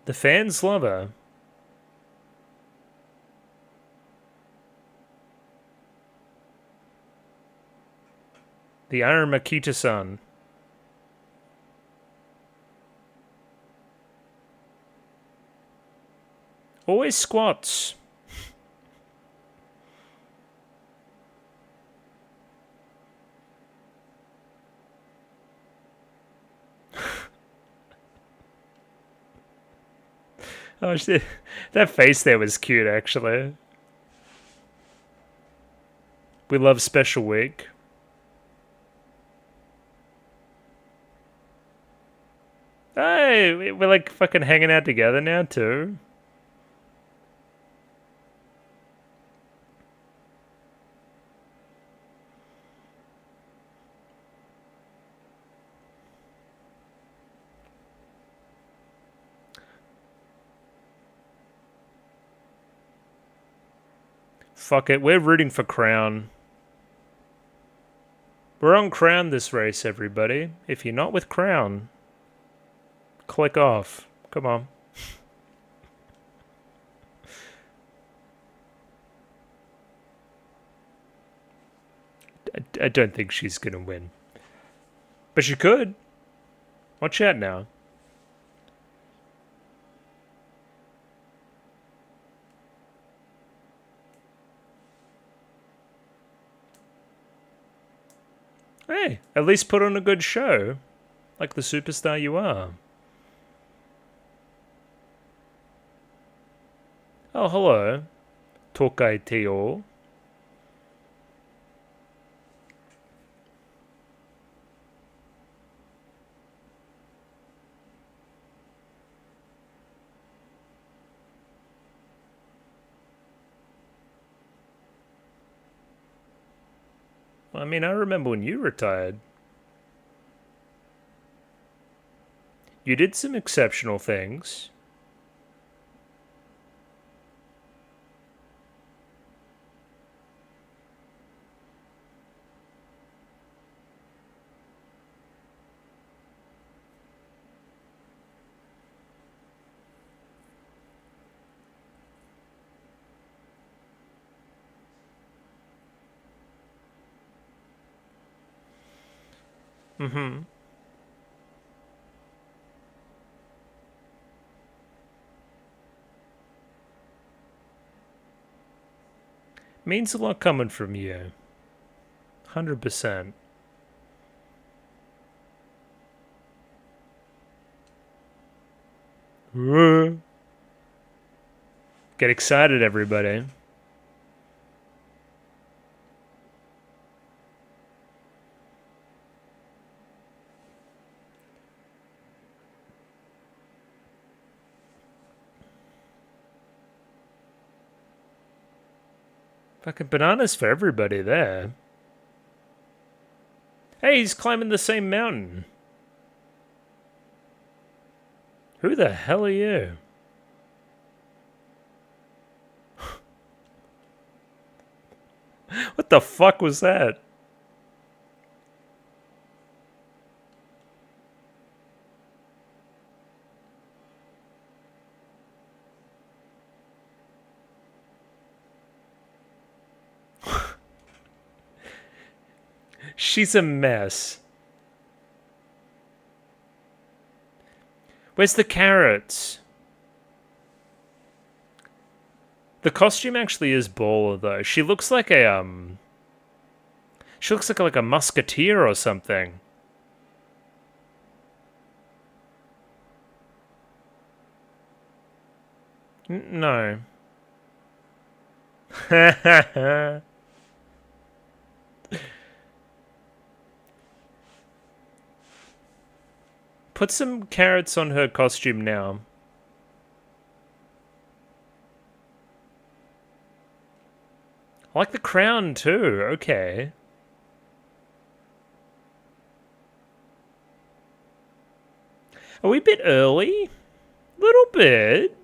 The fans love her. The Iron Makita-san. Always squats. Oh shit. That face there was cute, actually. We love Special Week. Hey, we're like fucking hanging out together now too. Fuck it, we're rooting for Crown. We're on Crown this race, everybody. If you're not with Crown, click off. Come on. I don't think she's gonna win. But she could. Watch out now. Hey, at least put on a good show. Like the superstar you are. Oh, hello. Tokai Teo. I mean, I remember when you retired. You did some exceptional things. Mm-hmm. Means a lot coming from you. 100%. Get excited, everybody. Fucking bananas for everybody there. Hey, he's climbing the same mountain. Who the hell are you? What the fuck was that? She's a mess. Where's the carrots? The costume actually is baller though. She looks like a She looks like a musketeer or something. No. Put some carrots on her costume now. I like the crown too, okay. Are we a bit early? Little bit.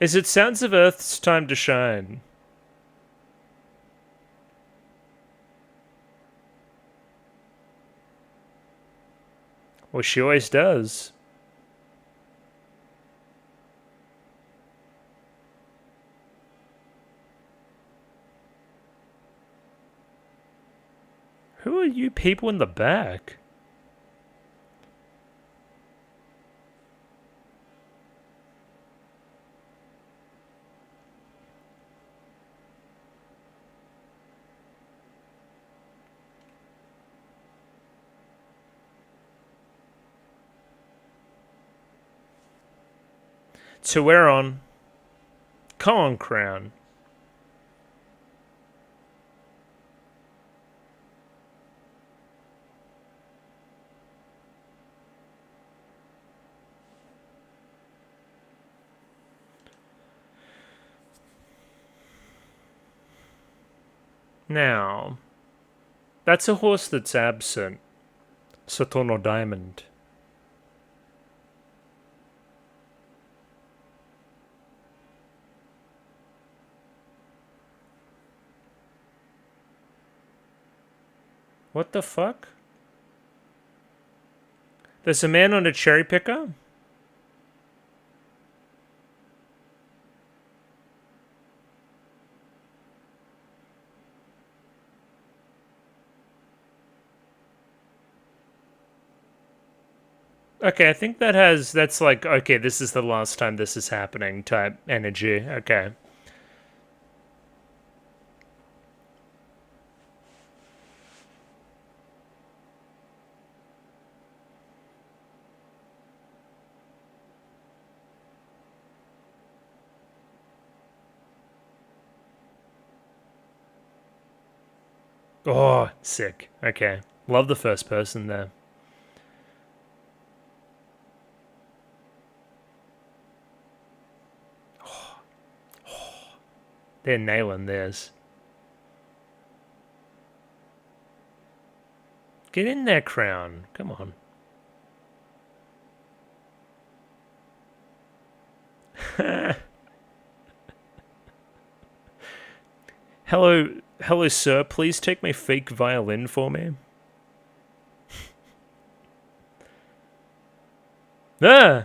Is it Sounds of Earth's time to shine? Well, she always does. Who are you people in the back? So we're on. Come on, Crown. Now, that's a horse that's absent. Sotono Diamond. What the fuck? There's a man on a cherry picker? Okay, I think that's like, okay, this is the last time this is happening type energy. Okay. Oh, sick. Okay. Love the first person there. They're nailing this. Get in there, Crown. Come on. Hello, sir. Please take my fake violin for me. Ah!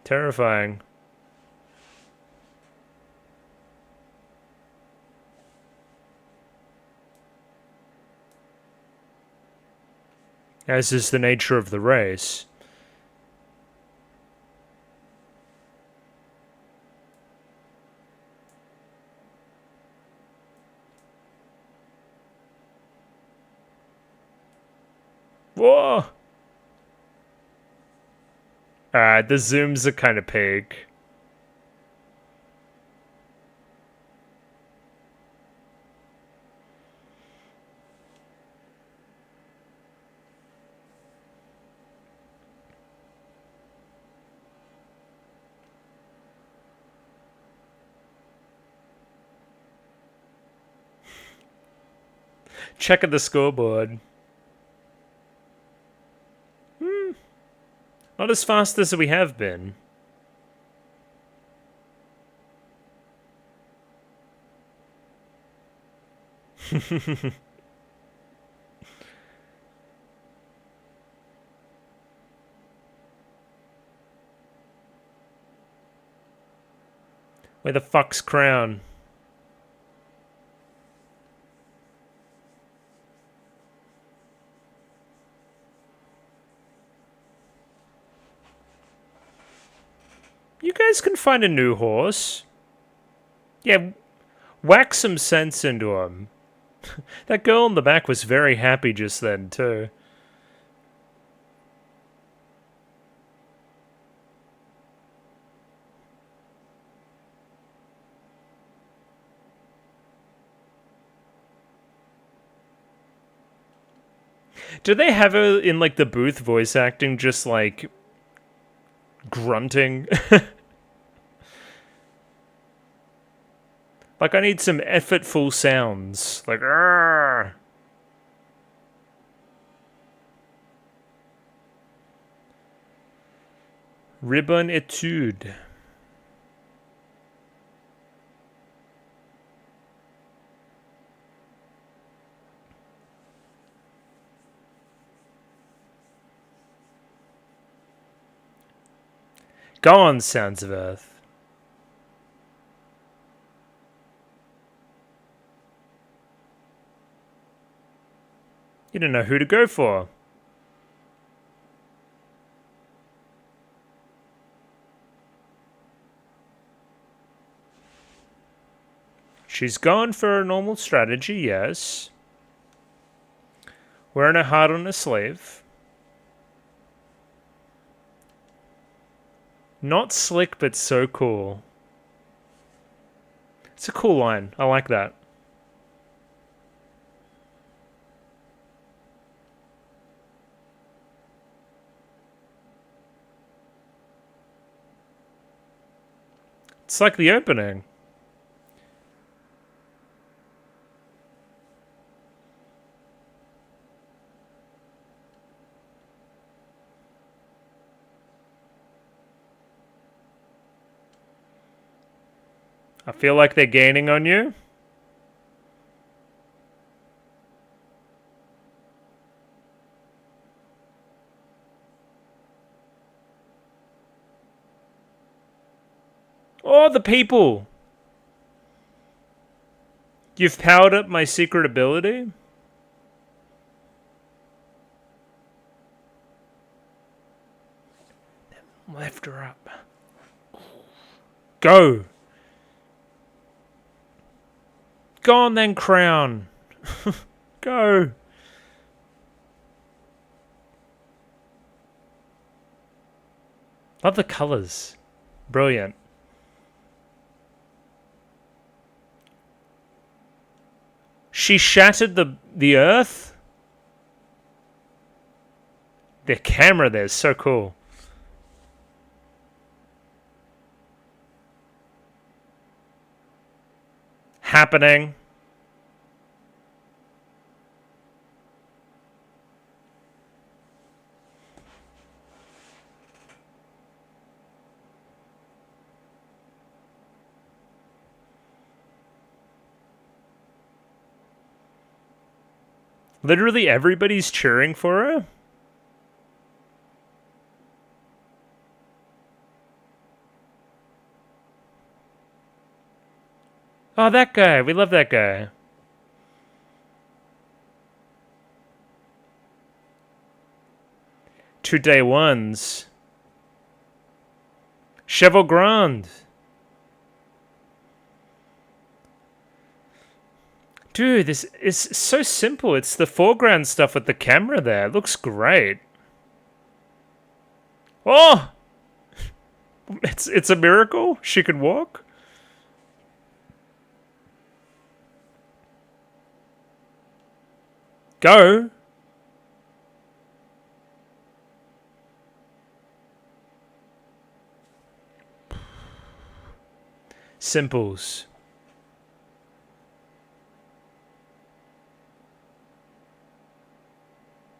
Terrifying. As is the nature of the race. Whoa! Alright, the zooms are kind of pig. Check at the scoreboard. Not as fast as we have been. Where the fuck's Crown? You guys can find a new horse. Yeah, whack some sense into him. That girl in the back was very happy just then, too. Do they have her in, like, the booth voice acting just, like, grunting? Like, I need some effortful sounds. Like, argh. Ribbon etude. Go on, Sounds of Earth. You don't know who to go for. She's gone for a normal strategy, yes. Wearing her heart on her sleeve. Not slick, but so cool. It's a cool line. I like that. It's like the opening. I feel like they're gaining on you. Oh, the people! You've powered up my secret ability? Lift her up. Go! Go on then, Crown! Go! Love the colours. Brilliant. She shattered the earth? The camera there is so cool. Happening. Literally everybody's cheering for her? Oh, that guy. We love that guy. Two day ones. Cheval Grand. Dude, this is so simple. It's the foreground stuff with the camera there. It looks great. Oh! It's a miracle. She can walk. Go. Simples.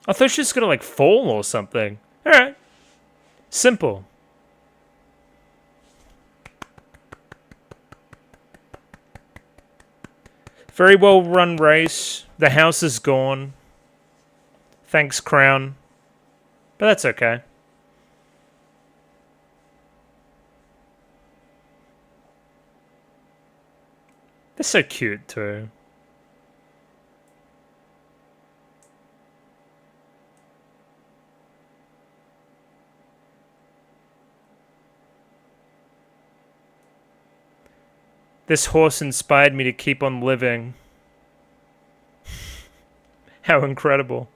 I thought she was gonna like fall or something. Alright. Simple. Very well run race. The house is gone. Thanks, Crown. But that's okay. They're so cute too. This horse inspired me to keep on living. How incredible.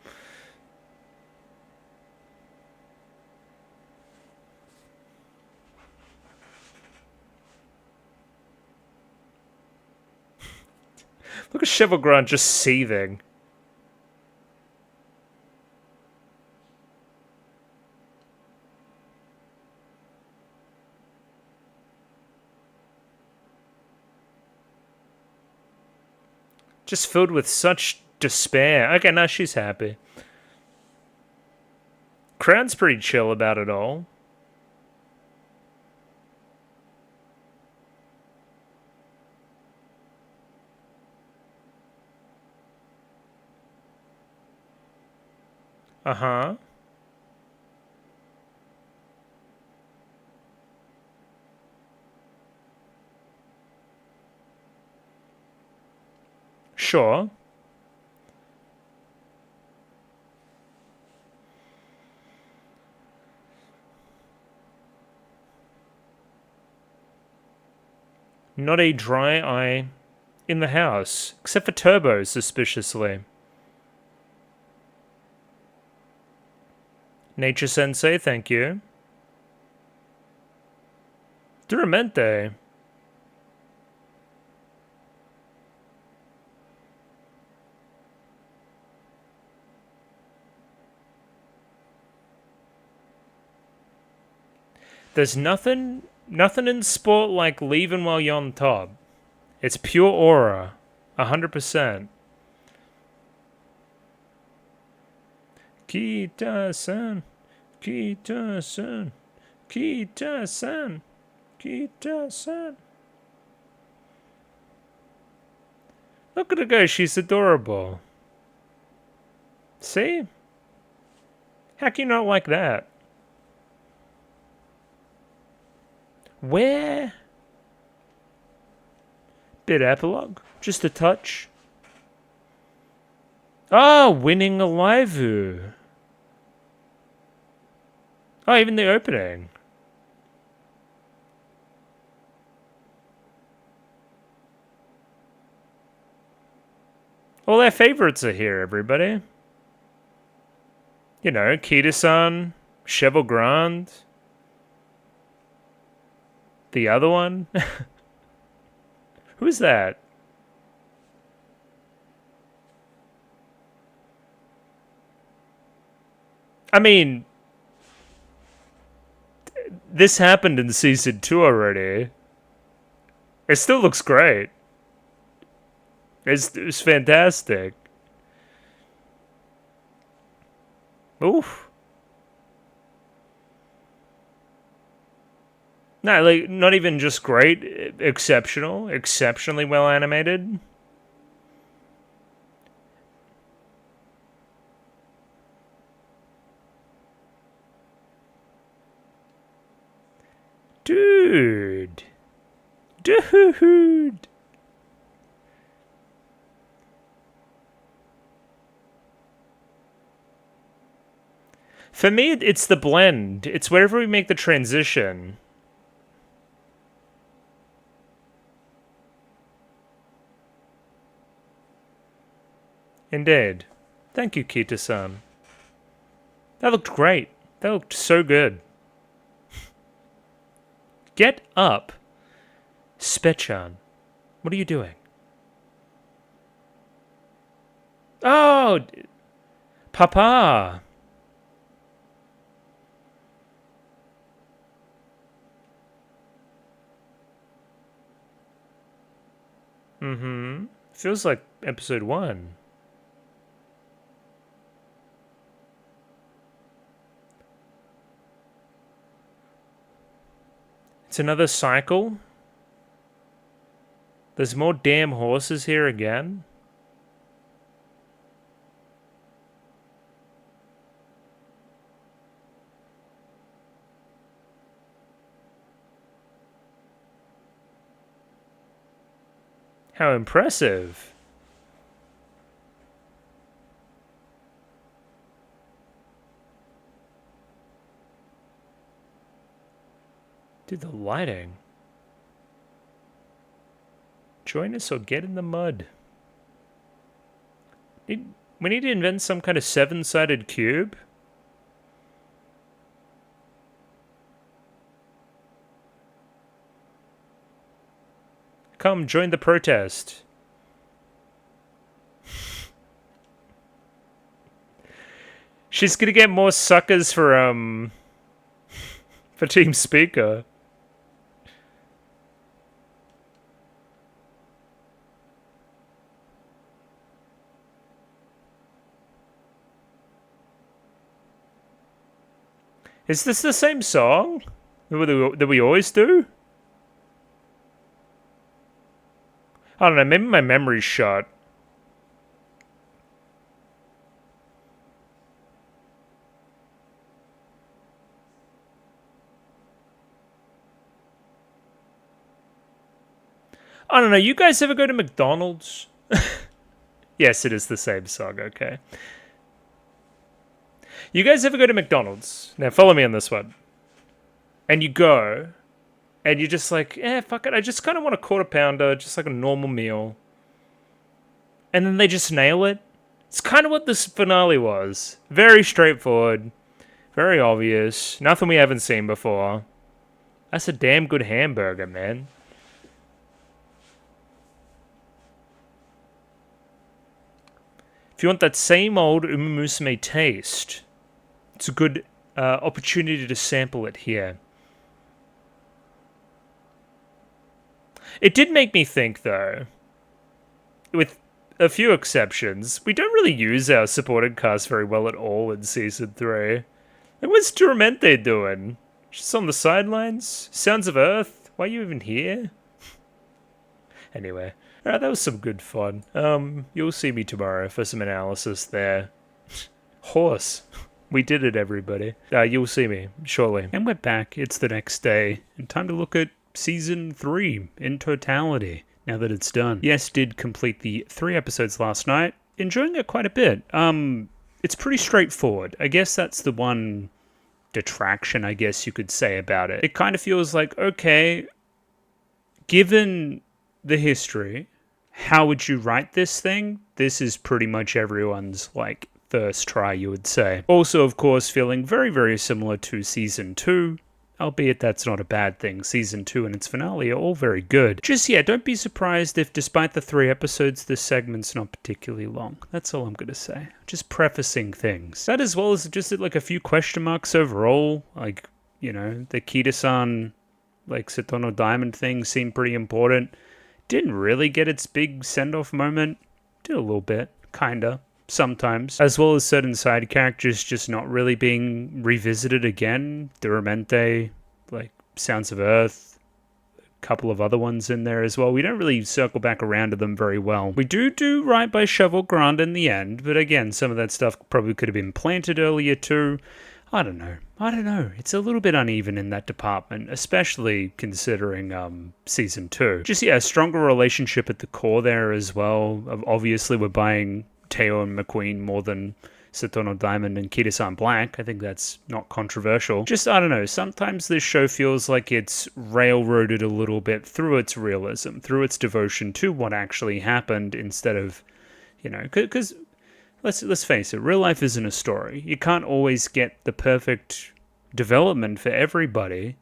Look at Cheval Grand just seething. Just filled with such despair. Okay, now she's happy. Crown's pretty chill about it all. Uh-huh. Sure. Not a dry eye in the house, except for Turbo, suspiciously. Nature Sensei, thank you. Duramente. There's nothing in sport like leaving while you're on top. It's pure aura. 100%. Kita-san. Kita-san. Kita-san. Kita-san. Look at her go. She's adorable. See? How can you not like that? Where Bit epilogue. Just a touch. Ah, winning a Laivu. Oh, even the opening. All our favorites are here, everybody. You know, Kita-san, Cheval Grand. The other one? Who's that? I mean, this happened in season 2 already. It still looks great. It's fantastic. Oof. No, like, not even just great, exceptional, exceptionally well animated. Dude. For me, it's the blend. It's wherever we make the transition. Indeed. Thank you, Kita-san. That looked great. That looked so good. Get up. Spechan. What are you doing? Oh! Papa! Mm-hmm. Feels like episode 1. It's another cycle. There's more damn horses here again. How impressive. Dude, the lighting. Join us or get in the mud. We need to invent some kind of 7-sided cube. Come, join the protest. She's gonna get more suckers for Team Speaker. Is this the same song that we always do? I don't know, maybe my memory's shot. I don't know, you guys ever go to McDonald's? Yes, it is the same song, okay. You guys ever go to McDonald's? Now, follow me on this one. And you go, and you're just like, fuck it, I just kind of want a quarter pounder, just like a normal meal. And then they just nail it. It's kind of what this finale was. Very straightforward, very obvious, nothing we haven't seen before. That's a damn good hamburger, man. If you want that same old Musume taste, it's a good opportunity to sample it here. It did make me think, though, with a few exceptions, we don't really use our supporting cast very well at all in Season 3. Like, what's Tormente doing? Just on the sidelines? Sounds of Earth? Why are you even here? Anyway. Alright, that was some good fun. You'll see me tomorrow for some analysis there. Horse. We did it, everybody. You'll see me, shortly. And we're back. It's the next day. And time to look at Season 3 in totality. now that it's done. Yes, did complete the 3 episodes last night. Enjoying it quite a bit. It's pretty straightforward. I guess that's the one detraction, I guess you could say, about it. It kind of feels like, okay, given the history, how would you write this thing? This is pretty much everyone's, like, first try, you would say. Also, of course, feeling very, very similar to Season 2, albeit that's not a bad thing. Season 2 and its finale are all very good. Just, yeah, don't be surprised if despite the 3 episodes, this segment's not particularly long. That's all I'm going to say. Just prefacing things. That as well as just like a few question marks overall. Like, you know, the Kita-san, like, Satono Diamond thing seemed pretty important. Didn't really get its big send-off moment. Did a little bit, kinda. Sometimes, as well as certain side characters just not really being revisited again. Duramente, like Sounds of Earth, a couple of other ones in there as well. We don't really circle back around to them very well. We do right by Cheval Grande in the end, but again, some of that stuff probably could have been planted earlier too. I don't know. It's a little bit uneven in that department, especially considering Season 2. Just, yeah, a stronger relationship at the core there as well. Obviously, we're buying Teo and McQueen more than Satono Diamond and Kita-san Black. I think that's not controversial. Just, I don't know, sometimes this show feels like it's railroaded a little bit through its realism, through its devotion to what actually happened instead of, you know, because let's face it, real life isn't a story. You can't always get the perfect development for everybody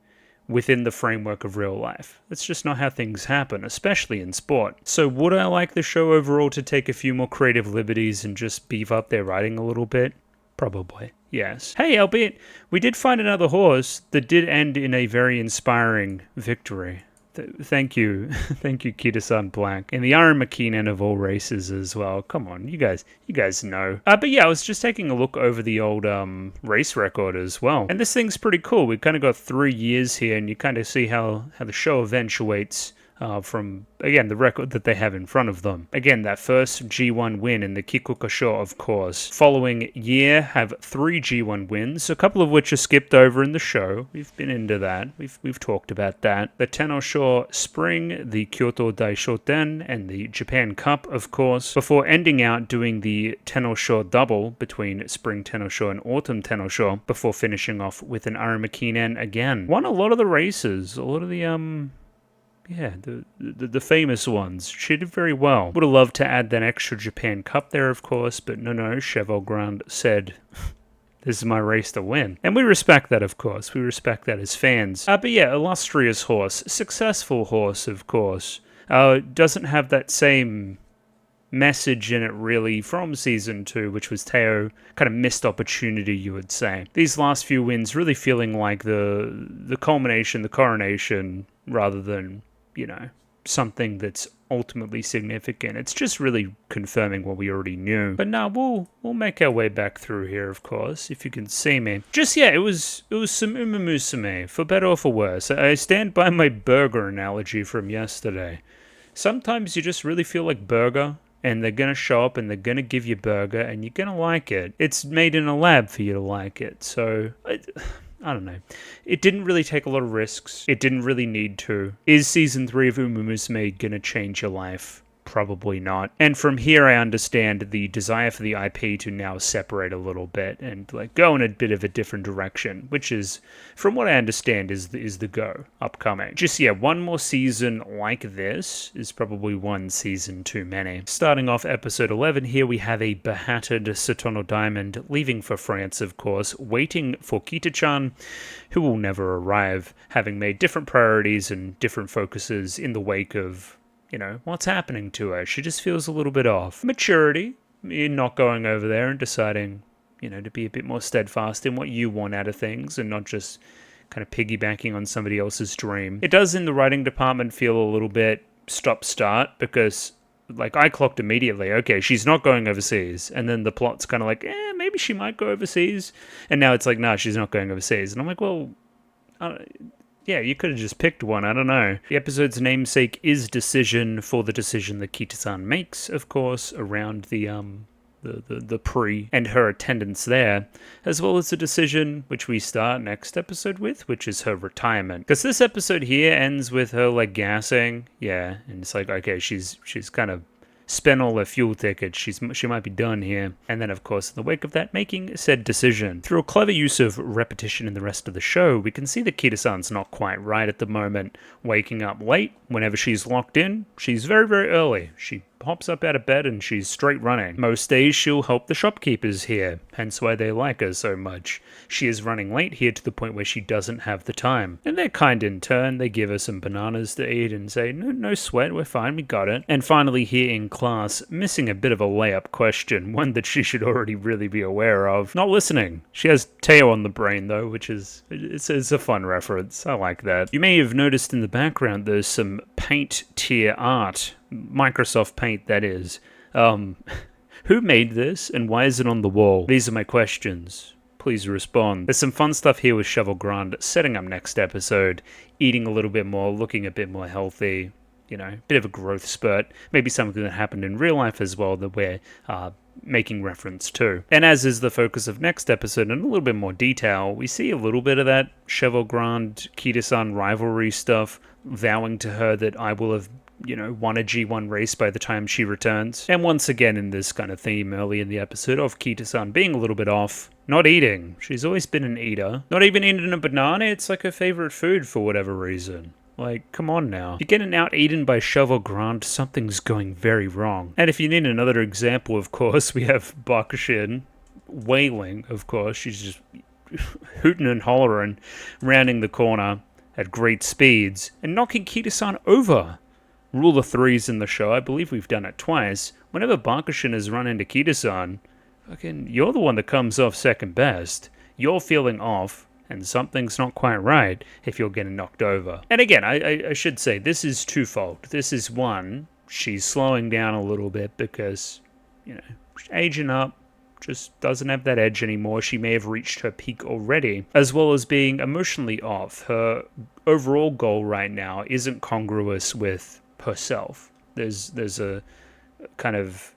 within the framework of real life. That's just not how things happen, especially in sport. So would I like the show overall to take a few more creative liberties and just beef up their writing a little bit? Probably, yes. Hey, albeit, we did find another horse that did end in a very inspiring victory. Thank you. Thank you, Kita-san Black. And the Iron McKinnon of all races as well. Come on, you guys know. But yeah, I was just taking a look over the old race record as well. And this thing's pretty cool. We've kind of got 3 years here, and you kind of see how the show eventuates from, again, the record that they have in front of them. Again, that first G1 win in the Kikuka Show, of course. Following year, have 3 G1 wins, a couple of which are skipped over in the show. We've been into that. We've talked about that. The Tenno Show Spring, the Kyoto Daishoten, and the Japan Cup, of course, before ending out doing the Tenno Show double between Spring Tenno Show and Autumn Tenno Show, before finishing off with an Aramaki again. Won a lot of the races, a lot of the, yeah, the famous ones. She did very well. Would have loved to add that extra Japan Cup there, of course, but no, Cheval Grande said, this is my race to win. And we respect that, of course. We respect that as fans. But yeah, illustrious horse. Successful horse, of course. Doesn't have that same message in it, really, from Season 2, which was Teo. Kind of missed opportunity, you would say. These last few wins really feeling like the culmination, the coronation, rather than, you know, something that's ultimately significant. It's just really confirming what we already knew. But now we'll make our way back through here, of course, if you can see me. Just, yeah, it was some Musume, for better or for worse. I stand by my burger analogy from yesterday. Sometimes you just really feel like burger, and they're going to show up and they're going to give you burger, and you're going to like it. It's made in a lab for you to like it, so I don't know. It didn't really take a lot of risks. It didn't really need to. Is Season 3 of Musume gonna change your life? Probably not. And from here, I understand the desire for the IP to now separate a little bit and like go in a bit of a different direction, which is, from what I understand, is the go upcoming. Just, yeah, one more season like this is probably one season too many. Starting off episode 11 here, we have a behattered Satono Diamond leaving for France, of course, waiting for Kita-chan, who will never arrive, having made different priorities and different focuses in the wake of, you know, what's happening to her. She just feels a little bit off. Maturity in not going over there and deciding, you know, to be a bit more steadfast in what you want out of things and not just kind of piggybacking on somebody else's dream. It does, in the writing department, feel a little bit stop-start because, like, I clocked immediately, okay, she's not going overseas. And then the plot's kind of like, maybe she might go overseas. And now it's like, nah, she's not going overseas. And I'm like, well, yeah, you could have just picked one, I don't know. The episode's namesake is Decision, for the decision that Kita-san makes, of course, around the the pre and her attendance there, as well as the decision which we start next episode with, which is her retirement. Because this episode here ends with her like gassing, yeah, and it's like, okay, she's kind of spent all her fuel tickets, she might be done here. And then of course in the wake of that, making said decision. Through a clever use of repetition in the rest of the show, we can see that Kita-san's not quite right at the moment, waking up late. Whenever she's locked in, she's very, very early. She hops up out of bed and she's straight running. Most days she'll help the shopkeepers here, hence why they like her so much. She is running late here to the point where she doesn't have the time. And they're kind in turn, they give her some bananas to eat and say, no sweat, we're fine, we got it. And finally here in class, missing a bit of a layup question, one that she should already really be aware of. Not listening. She has Teo on the brain though, which is, it's a fun reference. I like that. You may have noticed in the background there's some paint tier art. Microsoft Paint, that is. Who made this and why is it on the wall? These are my questions. Please respond. There's some fun stuff here with Shovel Grande setting up next episode, eating a little bit more, looking a bit more healthy, you know, bit of a growth spurt. Maybe something that happened in real life as well that we're making reference to. And as is the focus of next episode in a little bit more detail, we see a little bit of that Shovel Grande Kita-san rivalry stuff, vowing to her that I will have, you know, won a G1 race by the time she returns. And once again in this kind of theme early in the episode of Kita-san being a little bit off, not eating. She's always been an eater. Not even eating a banana, it's like her favorite food for whatever reason. Like, come on now. You're getting out-eaten by Shovel Grande, something's going very wrong. And if you need another example, of course, we have Bakushin wailing, of course. She's just hooting and hollering, rounding the corner at great speeds, and knocking Kita-san over. Rule of threes in the show, I believe we've done it twice. Whenever Bakushin has run into Kita-san, fucking, you're the one that comes off second best. You're feeling off, and something's not quite right if you're getting knocked over. And again, I should say, this is twofold. This is one, she's slowing down a little bit because, you know, she's aging up, just doesn't have that edge anymore. She may have reached her peak already, as well as being emotionally off. Her overall goal right now isn't congruous with herself. There's a kind of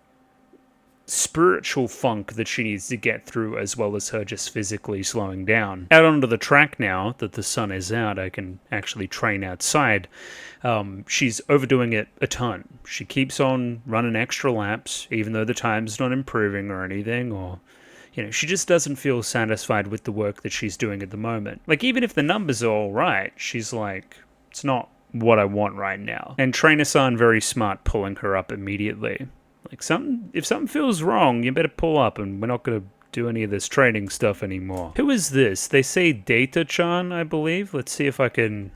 spiritual funk that she needs to get through, as well as her just physically slowing down. Out onto the track now that the sun is out, I can actually train outside. She's overdoing it a ton. She keeps on running extra laps, even though the time's not improving or anything, or, you know, she just doesn't feel satisfied with the work that she's doing at the moment. Like, even if the numbers are all right, she's like, it's not what I want right now. And Trainer-san very smart, pulling her up immediately. Like, if something feels wrong, you better pull up, and we're not going to do any of this training stuff anymore. Who is this? They say Data-chan, I believe. Let's see if I can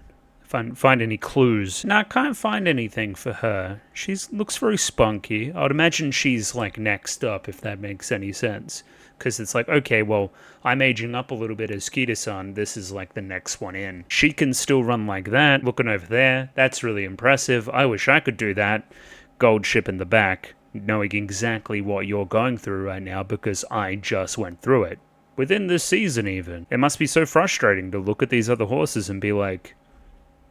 find any clues. No, I can't find anything for her. She looks very spunky. I would imagine she's, like, next up, if that makes any sense. Because it's like, okay, well, I'm aging up a little bit as Kita-san. This is, like, the next one in. She can still run like that. Looking over there. That's really impressive. I wish I could do that. Gold ship in the back. Knowing exactly what you're going through right now because I just went through it. Within this season even. It must be so frustrating to look at these other horses and be like,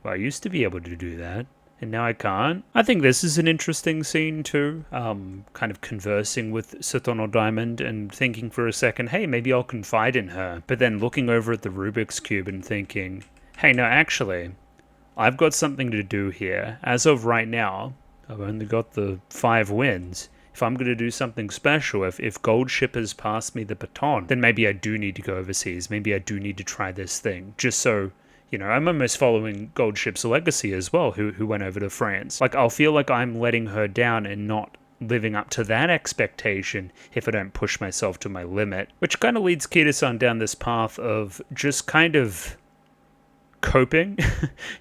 well, I used to be able to do that, and now I can't. I think this is an interesting scene too. Kind of conversing with Satono Diamond and thinking for a second, hey, maybe I'll confide in her. But then looking over at the Rubik's Cube and thinking, hey, no, actually, I've got something to do here. As of right now, I've only got the 5 wins. If I'm going to do something special, if Gold Ship has passed me the baton, then maybe I do need to go overseas. Maybe I do need to try this thing. Just so, you know, I'm almost following Gold Ship's legacy as well, who went over to France. Like, I'll feel like I'm letting her down and not living up to that expectation if I don't push myself to my limit. Which kind of leads Kita-san down this path of just kind of coping.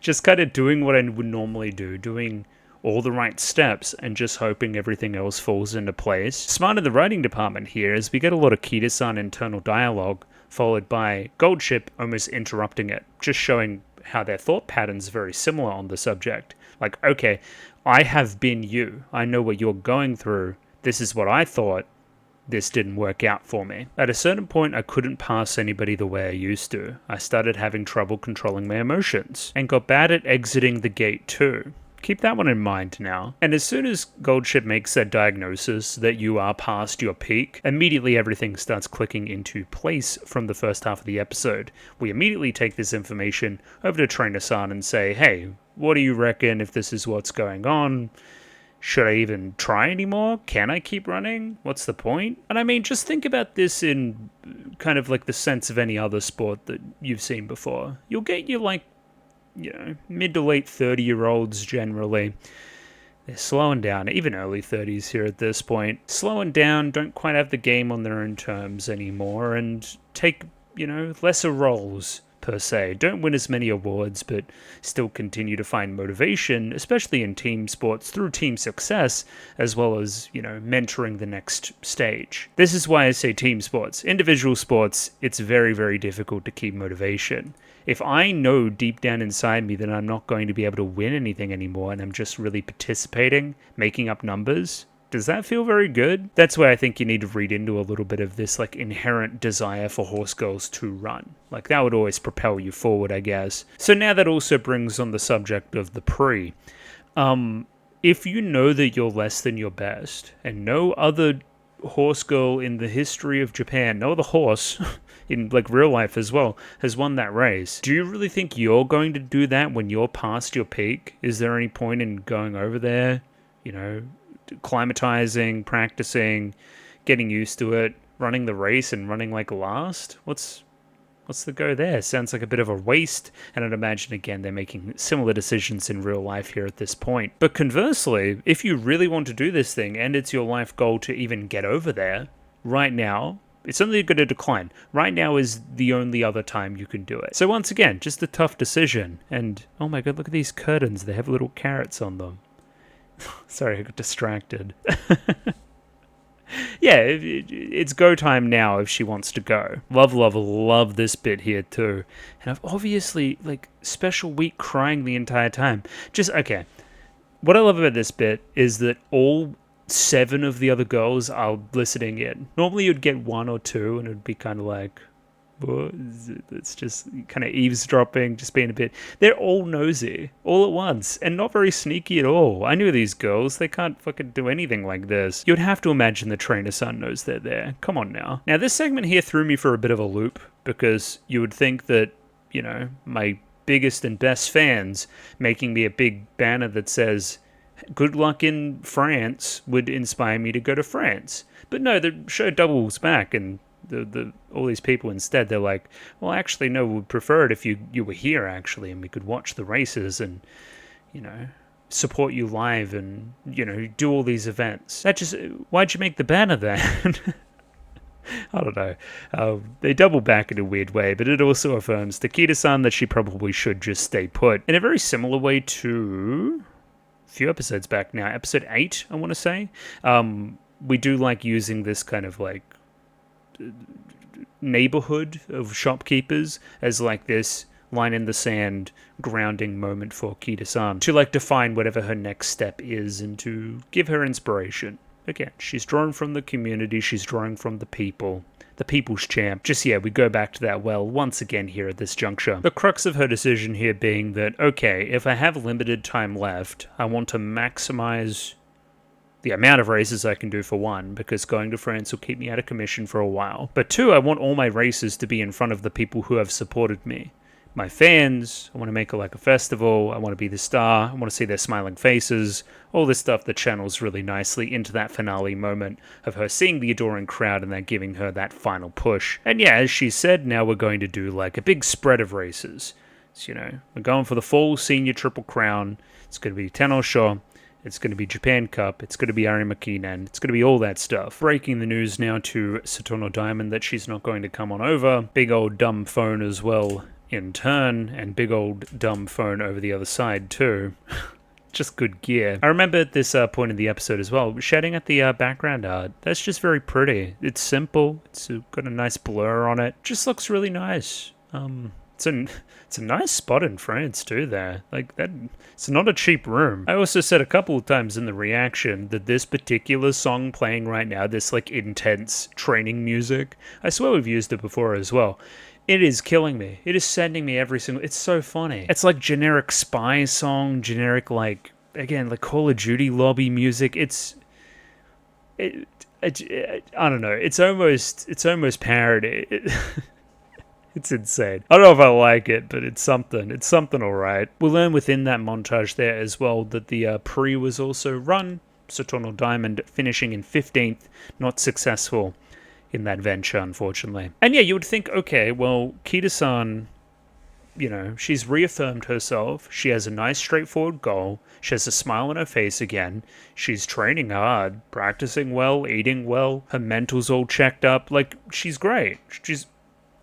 Just kind of doing what I would normally do. Doing all the right steps and just hoping everything else falls into place. Smart in the writing department here is we get a lot of Kita-san internal dialogue followed by Gold Ship almost interrupting it, just showing how their thought patterns are very similar on the subject. Like, okay, I have been you. I know what you're going through. This is what I thought. This didn't work out for me. At a certain point, I couldn't pass anybody the way I used to. I started having trouble controlling my emotions and got bad at exiting the gate too. Keep that one in mind now. And as soon as Goldship makes that diagnosis that you are past your peak, immediately everything starts clicking into place from the first half of the episode. We immediately take this information over to Trainer-san and say, hey, what do you reckon if this is what's going on? Should I even try anymore? Can I keep running? What's the point? And I mean, just think about this in kind of like the sense of any other sport that you've seen before. You'll get your mid to late 30-year-olds generally. They're slowing down, even early 30s here at this point. Slowing down, don't quite have the game on their own terms anymore, and take, lesser roles per se. Don't win as many awards, but still continue to find motivation, especially in team sports, through team success, as well as, mentoring the next stage. This is why I say team sports. Individual sports, it's very, very difficult to keep motivation. If I know deep down inside me that I'm not going to be able to win anything anymore and I'm just really participating, making up numbers, does that feel very good? That's where I think you need to read into a little bit of this inherent desire for horse girls to run. That would always propel you forward, I guess. So now that also brings on the subject of the pre. If you know that you're less than your best, and no other horse girl in the history of Japan, no other horse in real life as well, has won that race, do you really think you're going to do that when you're past your peak? Is there any point in going over there, climatizing, practicing, getting used to it, running the race and running last? What's the go there? Sounds like a bit of a waste, and I'd imagine again they're making similar decisions in real life here at this point. But conversely, if you really want to do this thing and it's your life goal to even get over there, right now, it's only going to decline. Right now is the only other time you can do it. So once again, just a tough decision. And oh my god, look at these curtains. They have little carrots on them. Sorry, I got distracted. Yeah, it's go time now if she wants to go. Love this bit here too. And I've obviously, special week crying the entire time. Okay. What I love about this bit is that all 7 of the other girls are listening in. Normally you'd get 1 or 2 and it would be kind of it's just kind of eavesdropping, just being a bit... They're all nosy, all at once, and not very sneaky at all. I knew these girls, they can't fucking do anything like this. You'd have to imagine the Trainer-san knows they're there. Come on now. Now, this segment here threw me for a bit of a loop, because you would think that, my biggest and best fans making me a big banner that says, good luck in France, would inspire me to go to France. But no, the show doubles back, and all these people instead, they're like, well, actually, no, we'd prefer it if you were here, actually, and we could watch the races and, support you live and, do all these events. Why'd you make the banner then? I don't know. They double back in a weird way, but it also affirms to Kita-san that she probably should just stay put. In a very similar way to a few episodes back now, episode 8, I want to say. We do like using this kind of neighborhood of shopkeepers as this line in the sand grounding moment for Kita-san to define whatever her next step is and to give her inspiration. Again, she's drawing from the community, she's drawing from the people, the people's champ. We go back to that well once again here at this juncture. The crux of her decision here being that, okay, if I have limited time left, I want to maximize the amount of races I can do, for one, because going to France will keep me out of commission for a while. But 2, I want all my races to be in front of the people who have supported me. My fans, I want to make it like a festival, I want to be the star, I want to see their smiling faces, all this stuff that channels really nicely into that finale moment of her seeing the adoring crowd and then giving her that final push. And yeah, as she said, now we're going to do a big spread of races. So, we're going for the full senior triple crown. It's going to be Tenosho. It's going to be Japan Cup. It's going to be Arimakinen. It's going to be all that stuff. Breaking the news now to Satono Diamond that she's not going to come on over. Big old dumb phone as well in turn. And big old dumb phone over the other side too. Just good gear. I remember at this point in the episode as well, shouting at the background art. That's just very pretty. It's simple. It's got a nice blur on it. Just looks really nice. It's a nice spot in France too there. That, it's not a cheap room. I also said a couple of times in the reaction that this particular song playing right now, this intense training music, I swear we've used it before as well. It is killing me. It is sending me every single... It's so funny. It's generic spy song, generic again, like Call of Duty lobby music. I don't know. It's almost parody. It's insane. I don't know if I like it, but it's something. It's something all right. We'll learn within that montage there as well that the pre was also run. Saturnal Diamond finishing in 15th, not successful in that venture, unfortunately. And yeah, you would think, okay, well, Kita-san, she's reaffirmed herself. She has a nice, straightforward goal. She has a smile on her face again. She's training hard, practicing well, eating well. Her mental's all checked up. Like, she's great. She's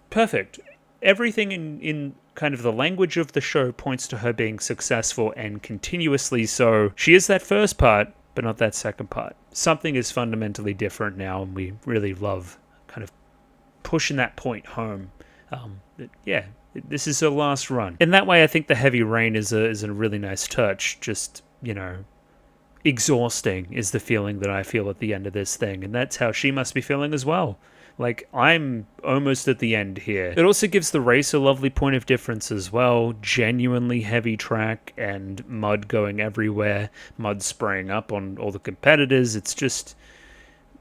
perfect. Everything in kind of the language of the show points to her being successful and continuously so. She is that first part, but not that second part. Something is fundamentally different now, and we really love kind of pushing that point home. This is her last run. In that way, I think the heavy rain is a really nice touch. Just, exhausting is the feeling that I feel at the end of this thing, and that's how she must be feeling as well. Like, I'm almost at the end here. It also gives the race a lovely point of difference as well. Genuinely heavy track and mud going everywhere. Mud spraying up on all the competitors. It's just,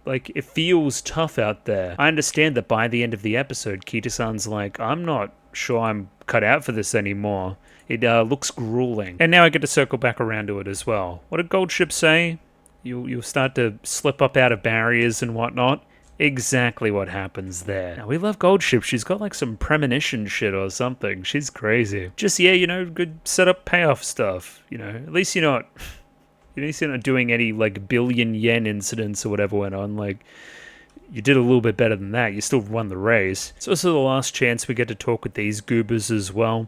like, it feels tough out there. I understand that by the end of the episode, Kita-san's like, I'm not sure I'm cut out for this anymore. It looks grueling. And now I get to circle back around to it as well. What did Gold Ship say? You'll start to slip up out of barriers and whatnot. Exactly what happens there. Now, we love Gold Ship. She's got like some premonition shit or something. She's crazy. Just, good setup payoff stuff. At least you're not doing any like billion yen incidents or whatever went on. Like, you did a little bit better than that. You still won the race. It's also the last chance we get to talk with these goobers as well.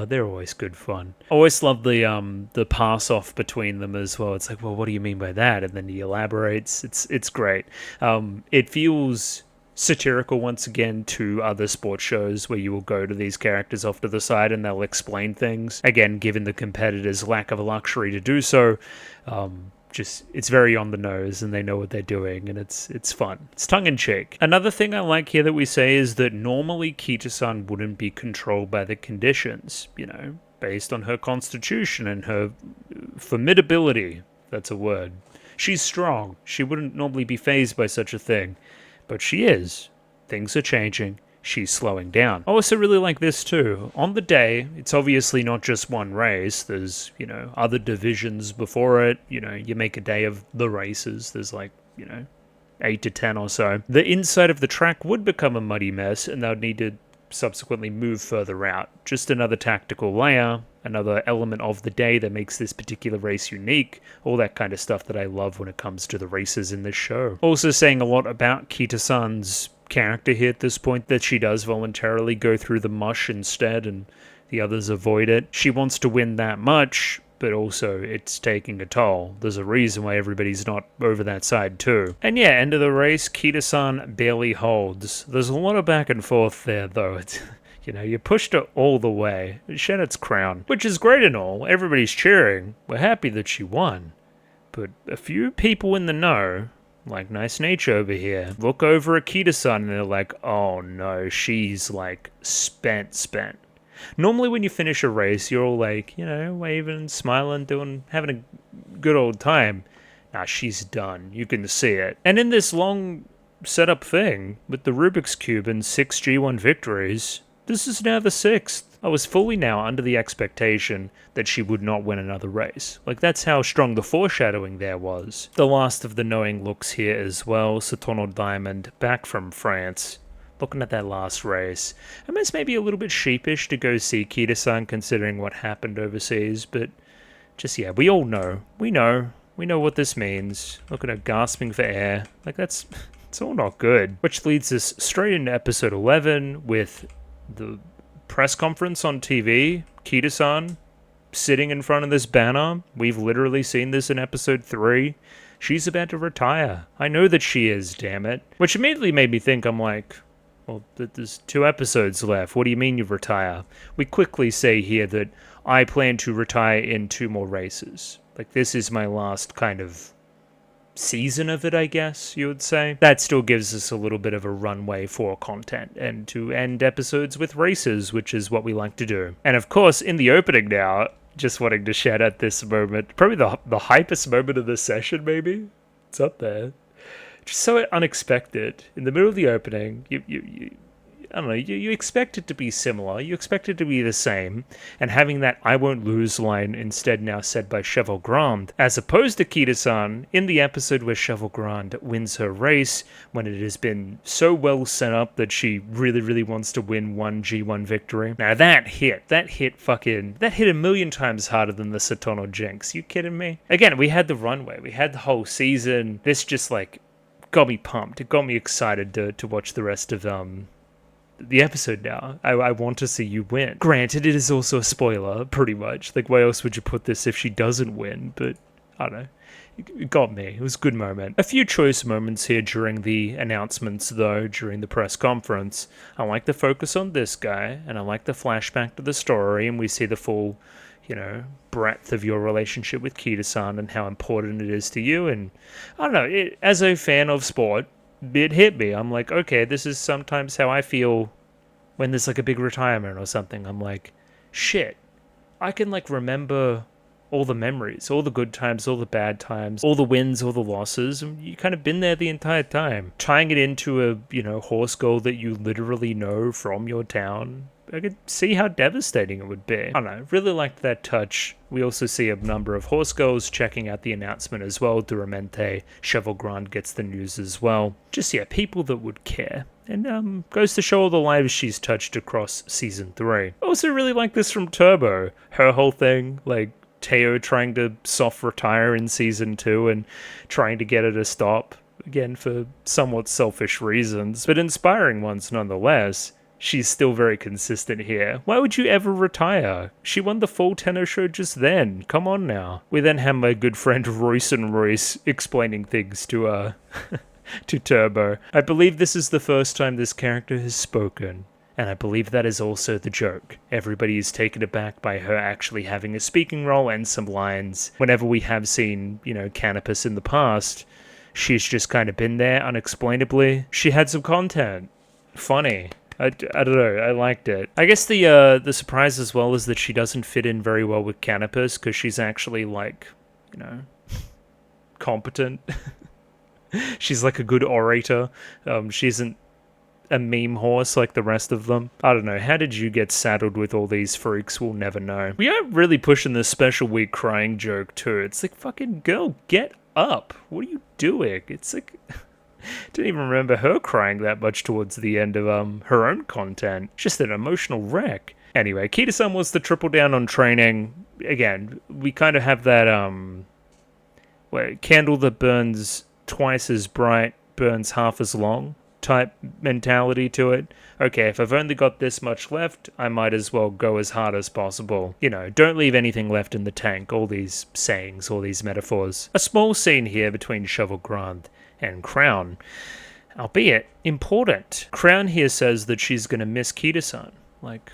They're always good fun. I always love the pass off between them as well. It's like, well, what do you mean by that? And then he elaborates. It's great. It feels satirical once again to other sports shows where you will go to these characters off to the side and they'll explain things. Again, given the competitors' lack of a luxury to do so. It's very on the nose and they know what they're doing and it's fun. It's tongue-in-cheek. Another thing I like here that we say is that normally Kita-san wouldn't be controlled by the conditions, based on her constitution and her formidability. That's a word. She's strong. She wouldn't normally be fazed by such a thing, but she is. Things are changing. She's slowing down. I also really like this too. On the day, it's obviously not just one race. There's, other divisions before it. You make a day of the races. There's 8 to 10 or so. The inside of the track would become a muddy mess and they would need to subsequently move further out. Just another tactical layer, another element of the day that makes this particular race unique. All that kind of stuff that I love when it comes to the races in this show. Also saying a lot about Kita-san's character here at this point, that she does voluntarily go through the mush instead and the others avoid it. She wants to win that much, but also it's taking a toll. There's a reason why everybody's not over that side too. And yeah, end of the race, Kita-san barely holds. There's a lot of back and forth there though. It's, you pushed her all the way. It shed its crown, which is great and all. Everybody's cheering. We're happy that she won. But a few people in the know, like Nice Nature over here, look over at Kita-san and they're like, oh no, she's like spent. Normally when you finish a race, you're all like, waving, smiling, having a good old time. Nah, she's done. You can see it. And in this long setup thing, with the Rubik's Cube and 6 G1 victories, this is now the 6th. I was fully now under the expectation that she would not win another race. Like, that's how strong the foreshadowing there was. The last of the knowing looks here as well. Saturnal Diamond, back from France, looking at that last race. I mean, it's maybe a little bit sheepish to go see Kita-san considering what happened overseas, but just, we all know. We know what this means. Look at her gasping for air. Like, it's all not good. Which leads us straight into episode 11 with the press conference on TV, Kita-san sitting in front of this banner. We've literally seen this in episode 3. She's about to retire. I know that she is, damn it. Which immediately made me think, I'm like, well, there's 2 episodes left. What do you mean you retire? We quickly say here that I plan to retire in 2 more races. Like, this is my last kind of season of it, I guess you would say. That still gives us a little bit of a runway for content and to end episodes with races, which is what we like to do. And of course, in the opening now, Just wanting to shout out this moment. Probably the hypest moment of the session, maybe? It's up there. Just so unexpected. In the middle of the opening, you I don't know, you expect it to be similar, you expect it to be the same, and having that I won't lose line instead now said by Cheval Grande, as opposed to Kita-san in the episode where Cheval Grande wins her race, when it has been so well set up that she really, really wants to win one G1 victory. Now that hit a million times harder than the Satono Jinx. You kidding me? Again, we had the runway, we had the whole season, this just like got me pumped, it got me excited to watch the rest of the episode now. I want to see you win. Granted, it is also a spoiler, pretty much. Like, where else would you put this if she doesn't win? But, I don't know. It got me. It was a good moment. A few choice moments here during the announcements, though, during the press conference. I like the focus on this guy, and I like the flashback to the story, and we see the full, breadth of your relationship with Kita-san and how important it is to you. And, I don't know, as a fan of sport, it hit me. I'm like, okay, this is sometimes how I feel when there's like a big retirement or something. I'm like, shit, I can like remember all the memories, all the good times, all the bad times, all the wins, all the losses, and you kind of been there the entire time. Tying it into a, horse girl that you literally know from your town, I could see how devastating it would be. I don't know, really liked that touch. We also see a number of horse girls checking out the announcement as well. Duramente, Cheval Grande gets the news as well. Just, people that would care. And goes to show all the lives she's touched across Season 3. I also really like this from Turbo. Her whole thing, like, Teo trying to soft retire in Season 2 and trying to get her to stop. Again, for somewhat selfish reasons, but inspiring ones nonetheless. She's still very consistent here. Why would you ever retire? She won the full tenor show just then. Come on now. We then have my good friend Royce and Royce explaining things to to Turbo. I believe this is the first time this character has spoken, and I believe that is also the joke. Everybody is taken aback by her actually having a speaking role and some lines. Whenever we have seen, Canopus in the past, she's just kind of been there unexplainably. She had some content. Funny. I don't know, I liked it. I guess the surprise as well is that she doesn't fit in very well with Canopus, because she's actually, like, competent. She's like a good orator. She isn't a meme horse like the rest of them. I don't know, how did you get saddled with all these freaks? We'll never know. We are really pushing the special week crying joke too. It's like, fucking girl, get up. What are you doing? It's like... Didn't even remember her crying that much towards the end of her own content. Just an emotional wreck. Anyway, Kita-san wants to triple down on training. Again, we kind of have that candle that burns twice as bright, burns half as long type mentality to it. Okay, if I've only got this much left, I might as well go as hard as possible. Don't leave anything left in the tank. All these sayings, all these metaphors. A small scene here between Cheval Grande and Crown, albeit important. Crown here says that she's going to miss Kita-san. Like,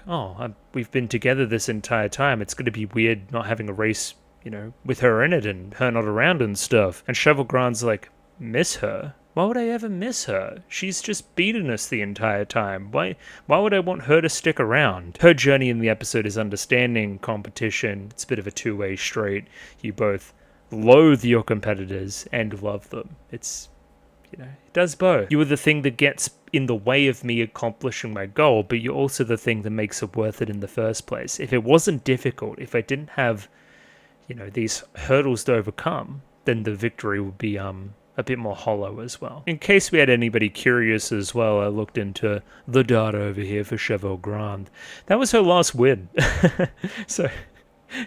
we've been together this entire time. It's going to be weird not having a race, with her in it and her not around and stuff. And Cheval Grande's like, miss her? Why would I ever miss her? She's just beaten us the entire time. Why would I want her to stick around? Her journey in the episode is understanding competition. It's a bit of a two-way street. You both loathe your competitors and love them. It's, it does both. You are the thing that gets in the way of me accomplishing my goal, but you're also the thing that makes it worth it in the first place. If it wasn't difficult, if I didn't have, these hurdles to overcome, then the victory would be a bit more hollow as well. In case we had anybody curious as well, I looked into the data over here for Cheval Grande. That was her last win. So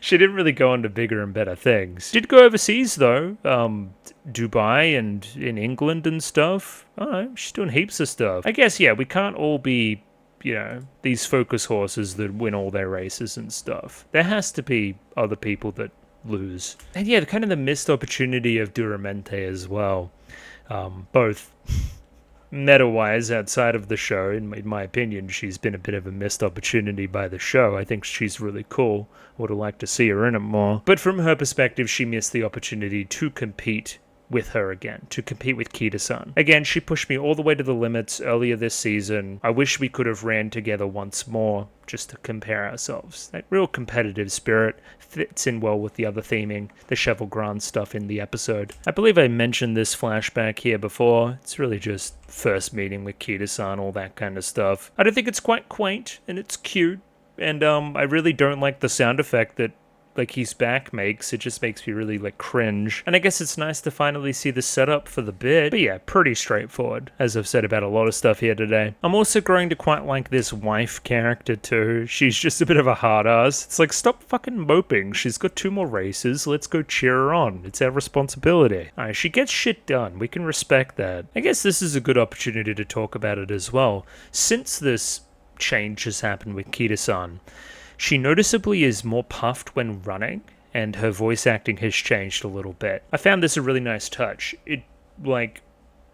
she didn't really go on to bigger and better things. Did go overseas though, Dubai and in England and stuff. She's doing heaps of stuff. I guess, we can't all be, these focus horses that win all their races and stuff. There has to be other people that lose. And kind of the missed opportunity of Duramente as well. Both meta-wise outside of the show, in my opinion, she's been a bit of a missed opportunity by the show. I think she's really cool. Would have liked to see her in it more. But from her perspective, she missed the opportunity to compete with her again to compete with Kita-san. Again, she pushed me all the way to the limits earlier this season. I wish we could have ran together once more just to compare ourselves. That real competitive spirit fits in well with the other theming, the Cheval Grand stuff in the episode. I believe I mentioned this flashback here before. It's really just first meeting with Kita-san, all that kind of stuff. I don't think it's quite quaint, and it's cute, and I really don't like the sound effect that like his back makes. It just makes me really like cringe. And I guess it's nice to finally see the setup for the bit. But yeah, pretty straightforward, as I've said about a lot of stuff here today. I'm also growing to quite like this wife character too. She's just a bit of a hard ass. It's like, stop fucking moping. She's got 2 more races. Let's go cheer her on. It's our responsibility. Alright, she gets shit done. We can respect that. I guess this is a good opportunity to talk about it as well. Since this change has happened with Kita-san, she noticeably is more puffed when running, and her voice acting has changed a little bit. I found this a really nice touch. It, like,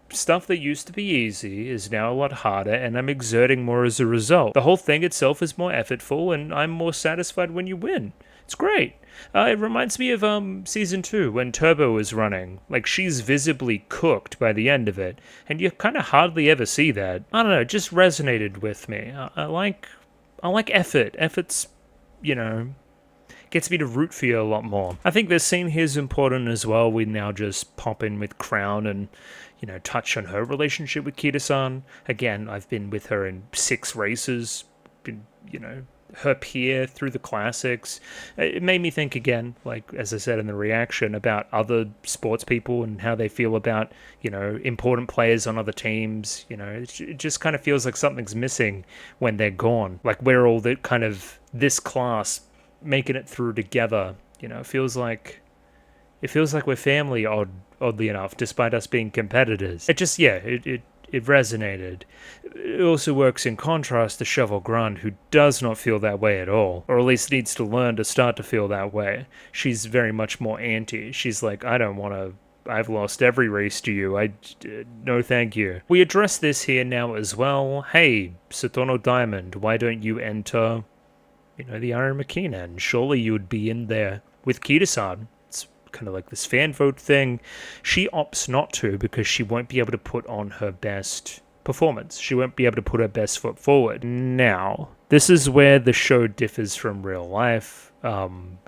stuff that used to be easy is now a lot harder, and I'm exerting more as a result. The whole thing itself is more effortful, and I'm more satisfied when you win. It's great. It reminds me of Season 2, when Turbo is running. Like, she's visibly cooked by the end of it, and you kind of hardly ever see that. I don't know, it just resonated with me. I like effort. Effort's, you know, gets me to root for you a lot more. I think this scene here is important as well. We now just pop in with Crown and, you know, touch on her relationship with Kita-san. Again, I've been with her in 6 races, been, you know, her peer through the classics. It made me think again, like, as I said in the reaction, about other sports people and how they feel about, you know, important players on other teams. You know, it just kind of feels like something's missing when they're gone. Like, we're all the kind of this class making it through together. You know, it feels like we're family, oddly enough, despite us being competitors. It just, yeah, it resonated. It also works in contrast to Cheval Grand, who does not feel that way at all, or at least needs to learn to start to feel that way. She's very much more anti. She's like, I don't want to, I've lost every race to you. No thank you. We address this here now as well. Hey, Satono Diamond, why don't you enter, you know, the Iron Makinen? Surely you would be in there with Kita-san. Kind of like this fan vote thing. She opts not to because she won't be able to put on her best performance. She won't be able to put her best foot forward. Now, this is where the show differs from real life.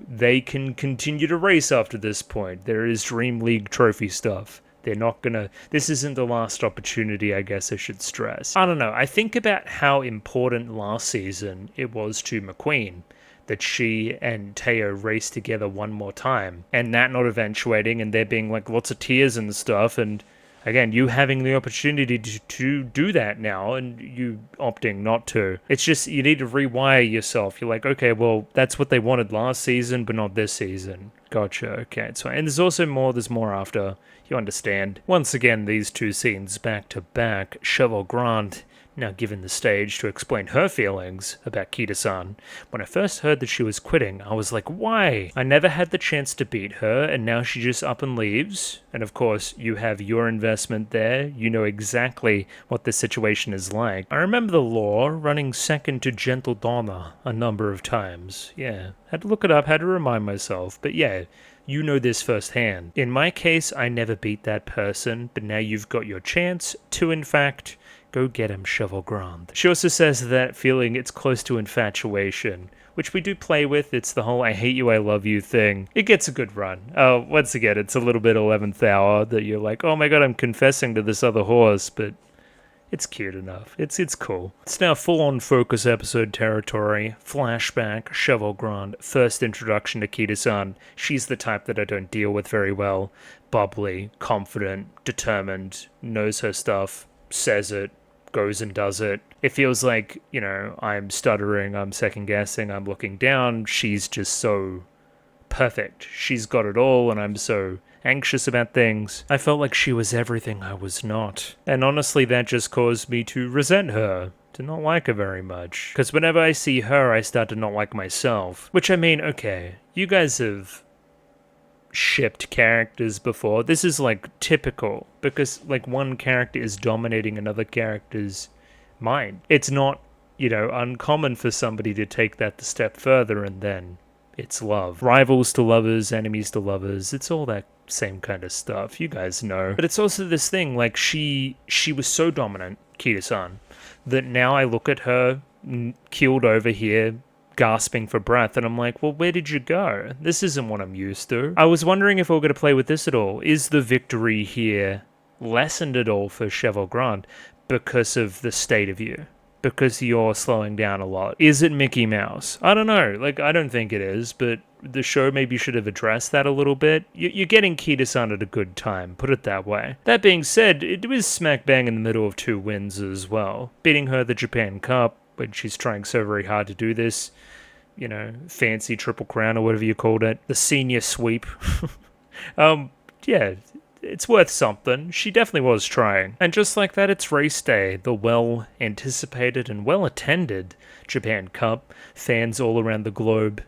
They can continue to race after this point. There is Dream League trophy stuff. They're not gonna... This isn't the last opportunity, I guess I should stress. I don't know. I think about how important last season it was to McQueen that she and Teo race together one more time, and that not eventuating, and there being like lots of tears and stuff, and again, you having the opportunity to do that now, and you opting not to. It's just, you need to rewire yourself. You're like, okay, well, that's what they wanted last season, but not this season. Gotcha, okay, it's fine. And there's more after, you understand. Once again, these 2 scenes back to back, Cheval Grand now given the stage to explain her feelings about Kita-san. When I first heard that she was quitting, I was like, why? I never had the chance to beat her, and now she just up and leaves. And of course, you have your investment there. You know exactly what this situation is like. I remember the law running second to Gentle Donna a number of times. Yeah, had to look it up, had to remind myself. But yeah, you know this firsthand. In my case, I never beat that person, but now you've got your chance to, in fact, go get him, Cheval Grand. She also says that feeling it's close to infatuation, which we do play with. It's the whole I hate you, I love you thing. It gets a good run. Once again, it's a little bit 11th hour that you're like, oh my god, I'm confessing to this other horse, but it's cute enough. It's cool. It's now full-on focus episode territory. Flashback, Cheval Grand, first introduction to Kita-san. She's the type that I don't deal with very well. Bubbly, confident, determined, knows her stuff, says it, goes and does it. It feels like, you know, I'm stuttering, I'm second guessing, I'm looking down. She's just so perfect. She's got it all, and I'm so anxious about things. I felt like she was everything I was not. And honestly, that just caused me to resent her, to not like her very much. Because whenever I see her, I start to not like myself. Which, I mean, okay, you guys have shipped characters before. This is like typical, because like one character is dominating another character's mind. It's not, you know, uncommon for somebody to take that the step further, and then it's love. Rivals to lovers, enemies to lovers, it's all that same kind of stuff. You guys know. But it's also this thing, like, she was so dominant, Kita-san, that now I look at her keeled over here, gasping for breath, and I'm like, well, where did you go? This isn't what I'm used to. I was wondering if we we're going to play with this at all. Is the victory here lessened at all for Cheval Grande because of the state of you? Because you're slowing down a lot? Is it Mickey Mouse? I don't know. Like, I don't think it is, but the show maybe should have addressed that a little bit. You're getting Kita-san at a good time, put it that way. That being said, it was smack bang in the middle of 2 wins as well. Beating her the Japan Cup, when she's trying so very hard to do this, you know, fancy Triple Crown or whatever you called it. The senior sweep. Yeah, it's worth something. She definitely was trying. And just like that, it's race day. The well-anticipated and well-attended Japan Cup. Fans all around the globe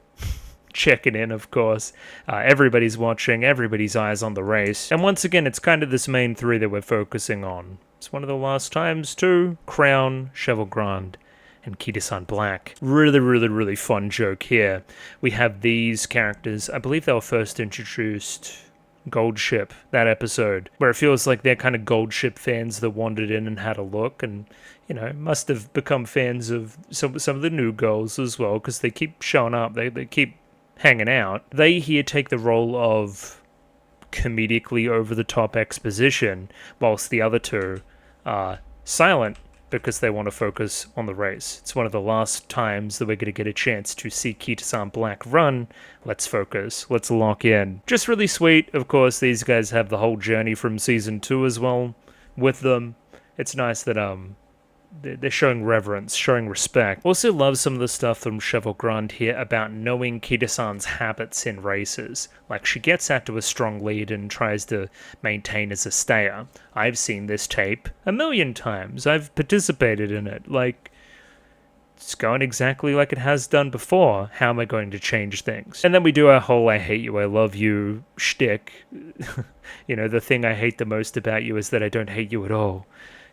checking in, of course. Everybody's watching. Everybody's eyes on the race. And once again, it's kind of this main 3 that we're focusing on. It's one of the last times, too. Crown, Cheval Grande, and Kita-san Black. Really, really, really fun joke here. We have these characters. I believe they were first introduced Gold Ship, that episode, where it feels like they're kind of Gold Ship fans that wandered in and had a look, and, you know, must have become fans of some of the new girls as well, because they keep showing up, they keep hanging out. They here take the role of comedically over-the-top exposition, whilst the other 2 are silent, because they want to focus on the race. It's one of the last times that we're going to get a chance to see Kita-san Black run. Let's focus. Let's lock in. Just really sweet. Of course, these guys have the whole journey from season 2 as well with them. It's nice that they're showing reverence, showing respect. Also love some of the stuff from Cheval Grande here about knowing Kita-san's habits in races. Like, she gets out to a strong lead and tries to maintain as a stayer. I've seen this tape 1,000,000 times. I've participated in it. Like, it's going exactly like it has done before. How am I going to change things? And then we do our whole I hate you, I love you shtick. You know, the thing I hate the most about you is that I don't hate you at all.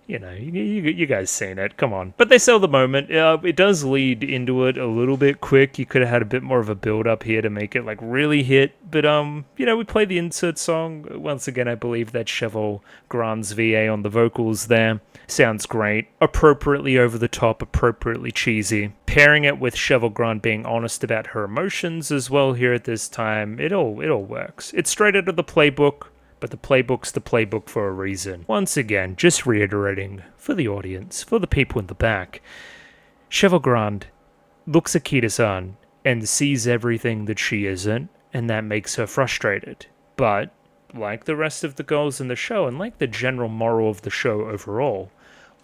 You know, you guys seen it. Come on. But they sell the moment. It does lead into it a little bit quick. You could have had a bit more of a build-up here to make it, like, really hit. But, you know, we play the insert song. Once again, I believe that's Cheval Grande's VA on the vocals there. Sounds great. Appropriately over the top, appropriately cheesy. Pairing it with Cheval Grande being honest about her emotions as well here at this time. It all works. It's straight out of the playbook. But the playbook's the playbook for a reason. Once again, just reiterating for the audience, for the people in the back, Cheval Grande looks at Kita-san and sees everything that she isn't, and that makes her frustrated. But, like the rest of the girls in the show, and like the general moral of the show overall,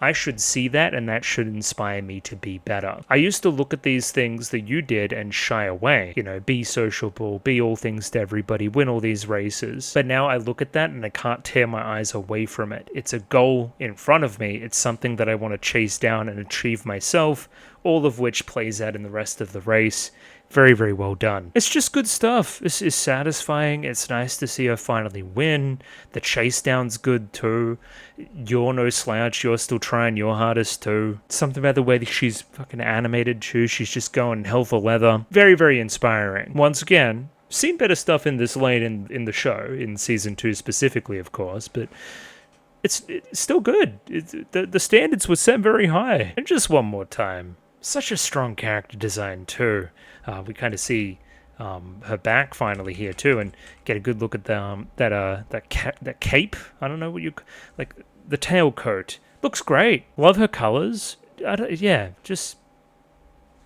I should see that, and that should inspire me to be better. I used to look at these things that you did and shy away. You know, be sociable, be all things to everybody, win all these races. But now I look at that and I can't tear my eyes away from it. It's a goal in front of me. It's something that I want to chase down and achieve myself, all of which plays out in the rest of the race. Very, very well done. It's just good stuff. This is satisfying. It's nice to see her finally win. The chase down's good too. You're no slouch. You're still trying your hardest too. Something about the way that she's fucking animated too. She's just going hell for leather. Very, very inspiring. Once again, seen better stuff in this lane in the show, in season 2 specifically, of course, but it's still good. The standards were set very high. And just one more time. Such a strong character design too. We kind of see her back finally here too, and get a good look at that cape. I don't know what you like. The tailcoat looks great. Love her colors. Yeah, just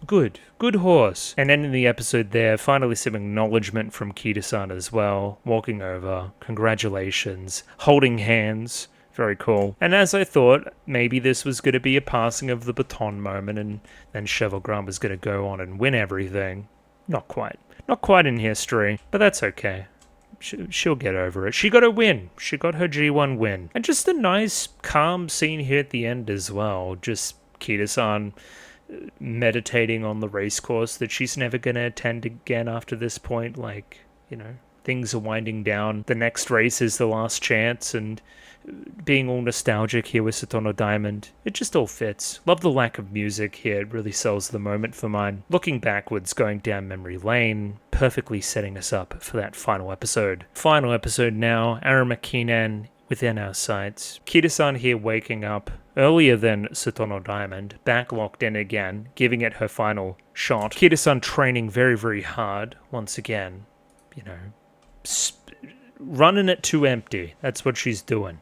good horse. And ending the episode there, finally some acknowledgement from Kita-san as well. Walking over, congratulations, holding hands. Very cool. And as I thought, maybe this was going to be a passing of the baton moment, and then Cheval Grande was going to go on and win everything. Not quite. Not quite in history, but that's okay. She'll get over it. She got a win. She got her G1 win. And just a nice, calm scene here at the end as well. Just Kita-san meditating on the race course that she's never going to attend again after this point. Like, you know, things are winding down. The next race is the last chance, and being all nostalgic here with Satono Diamond. It just all fits. Love the lack of music here. It really sells the moment for mine. Looking backwards, going down memory lane, perfectly setting us up for that final episode. Final episode now, Arima Kinan within our sights. Kita-san here waking up earlier than Satono Diamond, back locked in again, giving it her final shot. Kita-san training very, very hard once again. You know, running it to empty. That's what she's doing.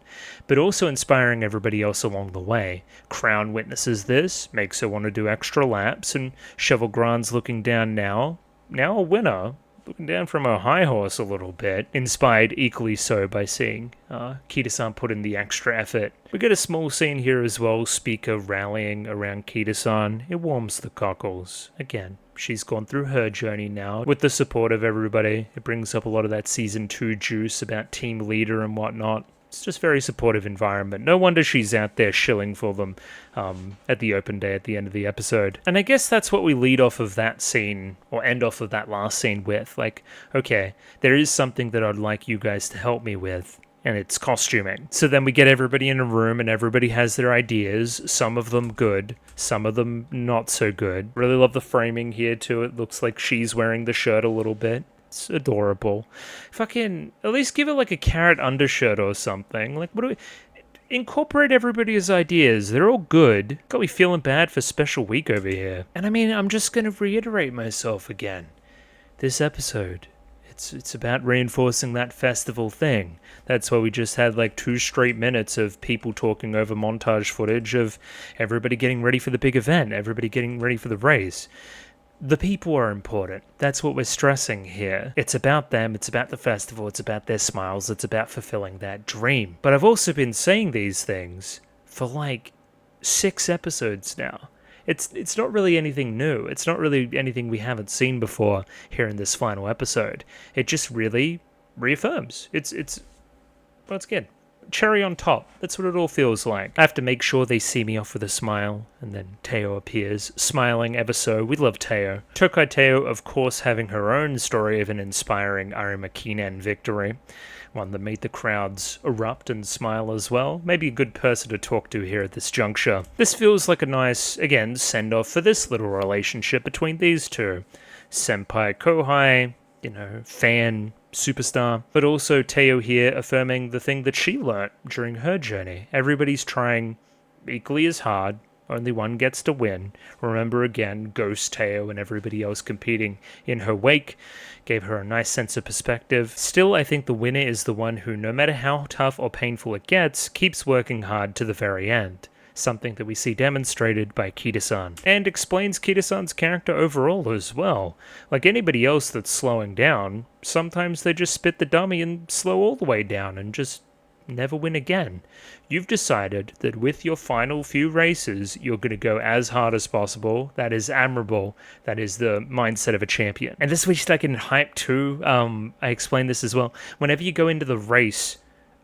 But also inspiring everybody else along the way. Crown witnesses this, makes her want to do extra laps, and Cheval Grand's looking down now a winner, looking down from her high horse a little bit, inspired equally so by seeing Kita-san put in the extra effort. We get a small scene here as well, Speaker rallying around Kita-san. It warms the cockles. Again, she's gone through her journey now with the support of everybody. It brings up a lot of that season 2 juice about team leader and whatnot. It's just very supportive environment. No wonder she's out there shilling for them at the open day at the end of the episode. And I guess that's what we lead off of that scene, or end off of that last scene with. Like, okay, there is something that I'd like you guys to help me with, and it's costuming. So then we get everybody in a room and everybody has their ideas, some of them good, some of them not so good. Really love the framing here too. It looks like she's wearing the shirt a little bit. It's adorable. Fucking, at least give it like a carrot undershirt or something. Like, what do we... Incorporate everybody's ideas. They're all good. Got me feeling bad for Special Week over here. And I mean, I'm just going to reiterate myself again. This episode, it's about reinforcing that festival thing. That's why we just had like 2 straight minutes of people talking over montage footage of everybody getting ready for the big event, everybody getting ready for the race. The people are important. That's what we're stressing here. It's about them, it's about the festival, it's about their smiles, it's about fulfilling that dream. But I've also been saying these things for like 6 episodes now. It's not really anything new. It's not really anything we haven't seen before here in this final episode. It just really reaffirms. Well, it's good. Cherry on top. That's what it all feels like. I have to make sure they see me off with a smile, and then Teo appears, smiling ever so. We love Teo. Tokai Teo, of course, having her own story of an inspiring Arima Kinan victory. One that made the crowds erupt and smile as well. Maybe a good person to talk to here at this juncture. This feels like a nice, again, send-off for this little relationship between these two. Senpai Kohai, you know, fan, superstar, but also Teo here affirming the thing that she learnt during her journey. Everybody's trying equally as hard, only one gets to win. Remember again, Ghost Teo and everybody else competing in her wake gave her a nice sense of perspective. Still, I think the winner is the one who, no matter how tough or painful it gets, keeps working hard to the very end. Something that we see demonstrated by Kita-san, and explains Kita-san's character overall as well. Like anybody else that's slowing down, sometimes they just spit the dummy and slow all the way down and just never win again. You've decided that with your final few races, you're going to go as hard as possible. That is admirable. That is the mindset of a champion. And this week's like in hype too. I explained this as well. Whenever you go into the race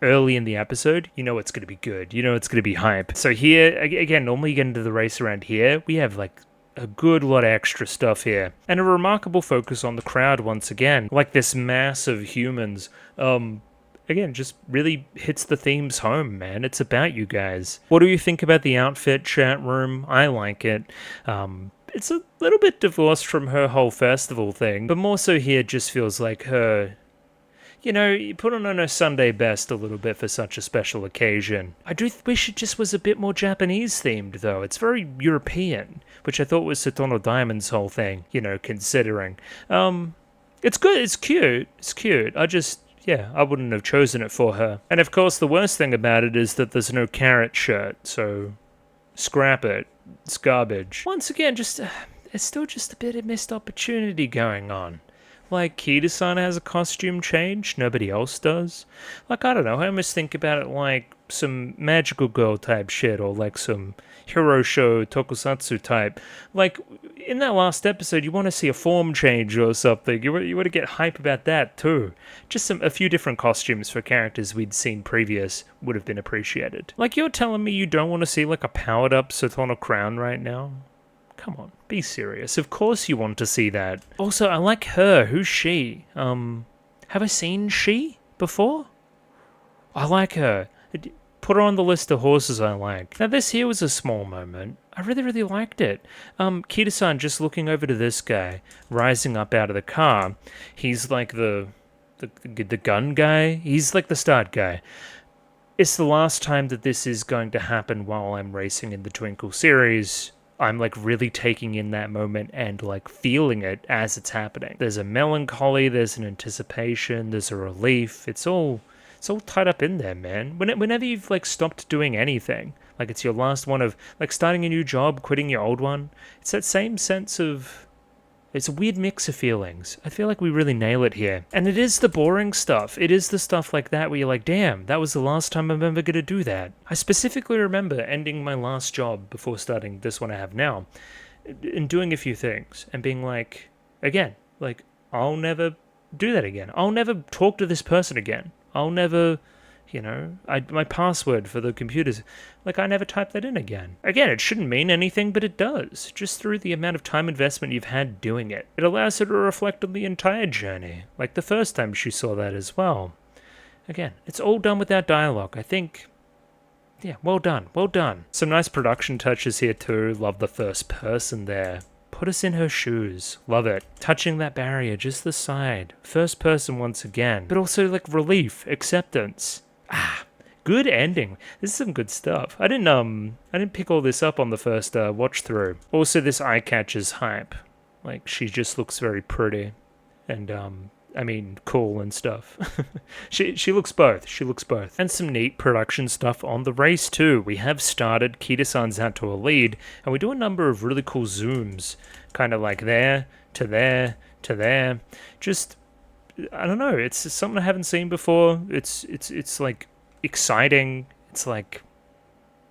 early in the episode, you know it's going to be good. You know it's going to be hype. So here, again, normally you get into the race around here, we have like a good lot of extra stuff here. And a remarkable focus on the crowd once again. Like this mass of humans, again, just really hits the themes home, man. It's about you guys. What do you think about the outfit, chat room? I like it. It's a little bit divorced from her whole festival thing, but more so here just feels like her... You know, you put on her Sunday best a little bit for such a special occasion. I do wish it just was a bit more Japanese themed, though. It's very European, which I thought was Satono Diamond's whole thing, you know, considering. It's good, it's cute, I wouldn't have chosen it for her. And of course, the worst thing about it is that there's no carrot shirt, so scrap it. It's garbage. Once again, it's still just a bit of missed opportunity going on. Like, Kita-san has a costume change, nobody else does. Like, I don't know, I almost think about it like some magical girl type shit, or like some hero show tokusatsu type. Like, in that last episode, you want to see a form change or something. You want to get hype about that too. Just a few different costumes for characters we'd seen previous would have been appreciated. Like, you're telling me you don't want to see like a powered up Satono crown right now? Come on, be serious. Of course you want to see that. Also, I like her. Who's she? Have I seen she before? I like her. put her on the list of horses I like. Now this here was a small moment. I really, really liked it. Kita-san just looking over to this guy, rising up out of the car. He's like the gun guy. He's like the start guy. It's the last time that this is going to happen while I'm racing in the Twinkle series. I'm like really taking in that moment and like feeling it as it's happening. There's a melancholy, there's an anticipation, there's a relief. It's all tied up in there, man. Whenever you've like stopped doing anything, like it's your last one of like starting a new job, quitting your old one, it's that same sense of, it's a weird mix of feelings. I feel like we really nail it here. And it is the boring stuff. It is the stuff like that where you're like, damn, that was the last time I'm ever going to do that. I specifically remember ending my last job before starting this one I have now and doing a few things and being like, again, like, I'll never do that again. I'll never talk to this person again. I'll never, my password for the computers, like I never type that in again. Again, it shouldn't mean anything, but it does. Just through the amount of time investment you've had doing it. It allows her to reflect on the entire journey, like the first time she saw that as well. Again, it's all done without dialogue. I think, yeah, well done, well done. Some nice production touches here too. Love the first person there. Put us in her shoes. Love it. Touching that barrier, just the side. First person once again. But also like relief, acceptance. Good ending. This is some good stuff. I didn't pick all this up on the first watch through. Also, this eye catches hype. Like she just looks very pretty, and cool and stuff. she looks both. She looks both. And some neat production stuff on the race too. We have started. Kita-san's out to a lead, and we do a number of really cool zooms, kind of like there to there to there. Just, I don't know. It's something I haven't seen before. It's like exciting. It's like,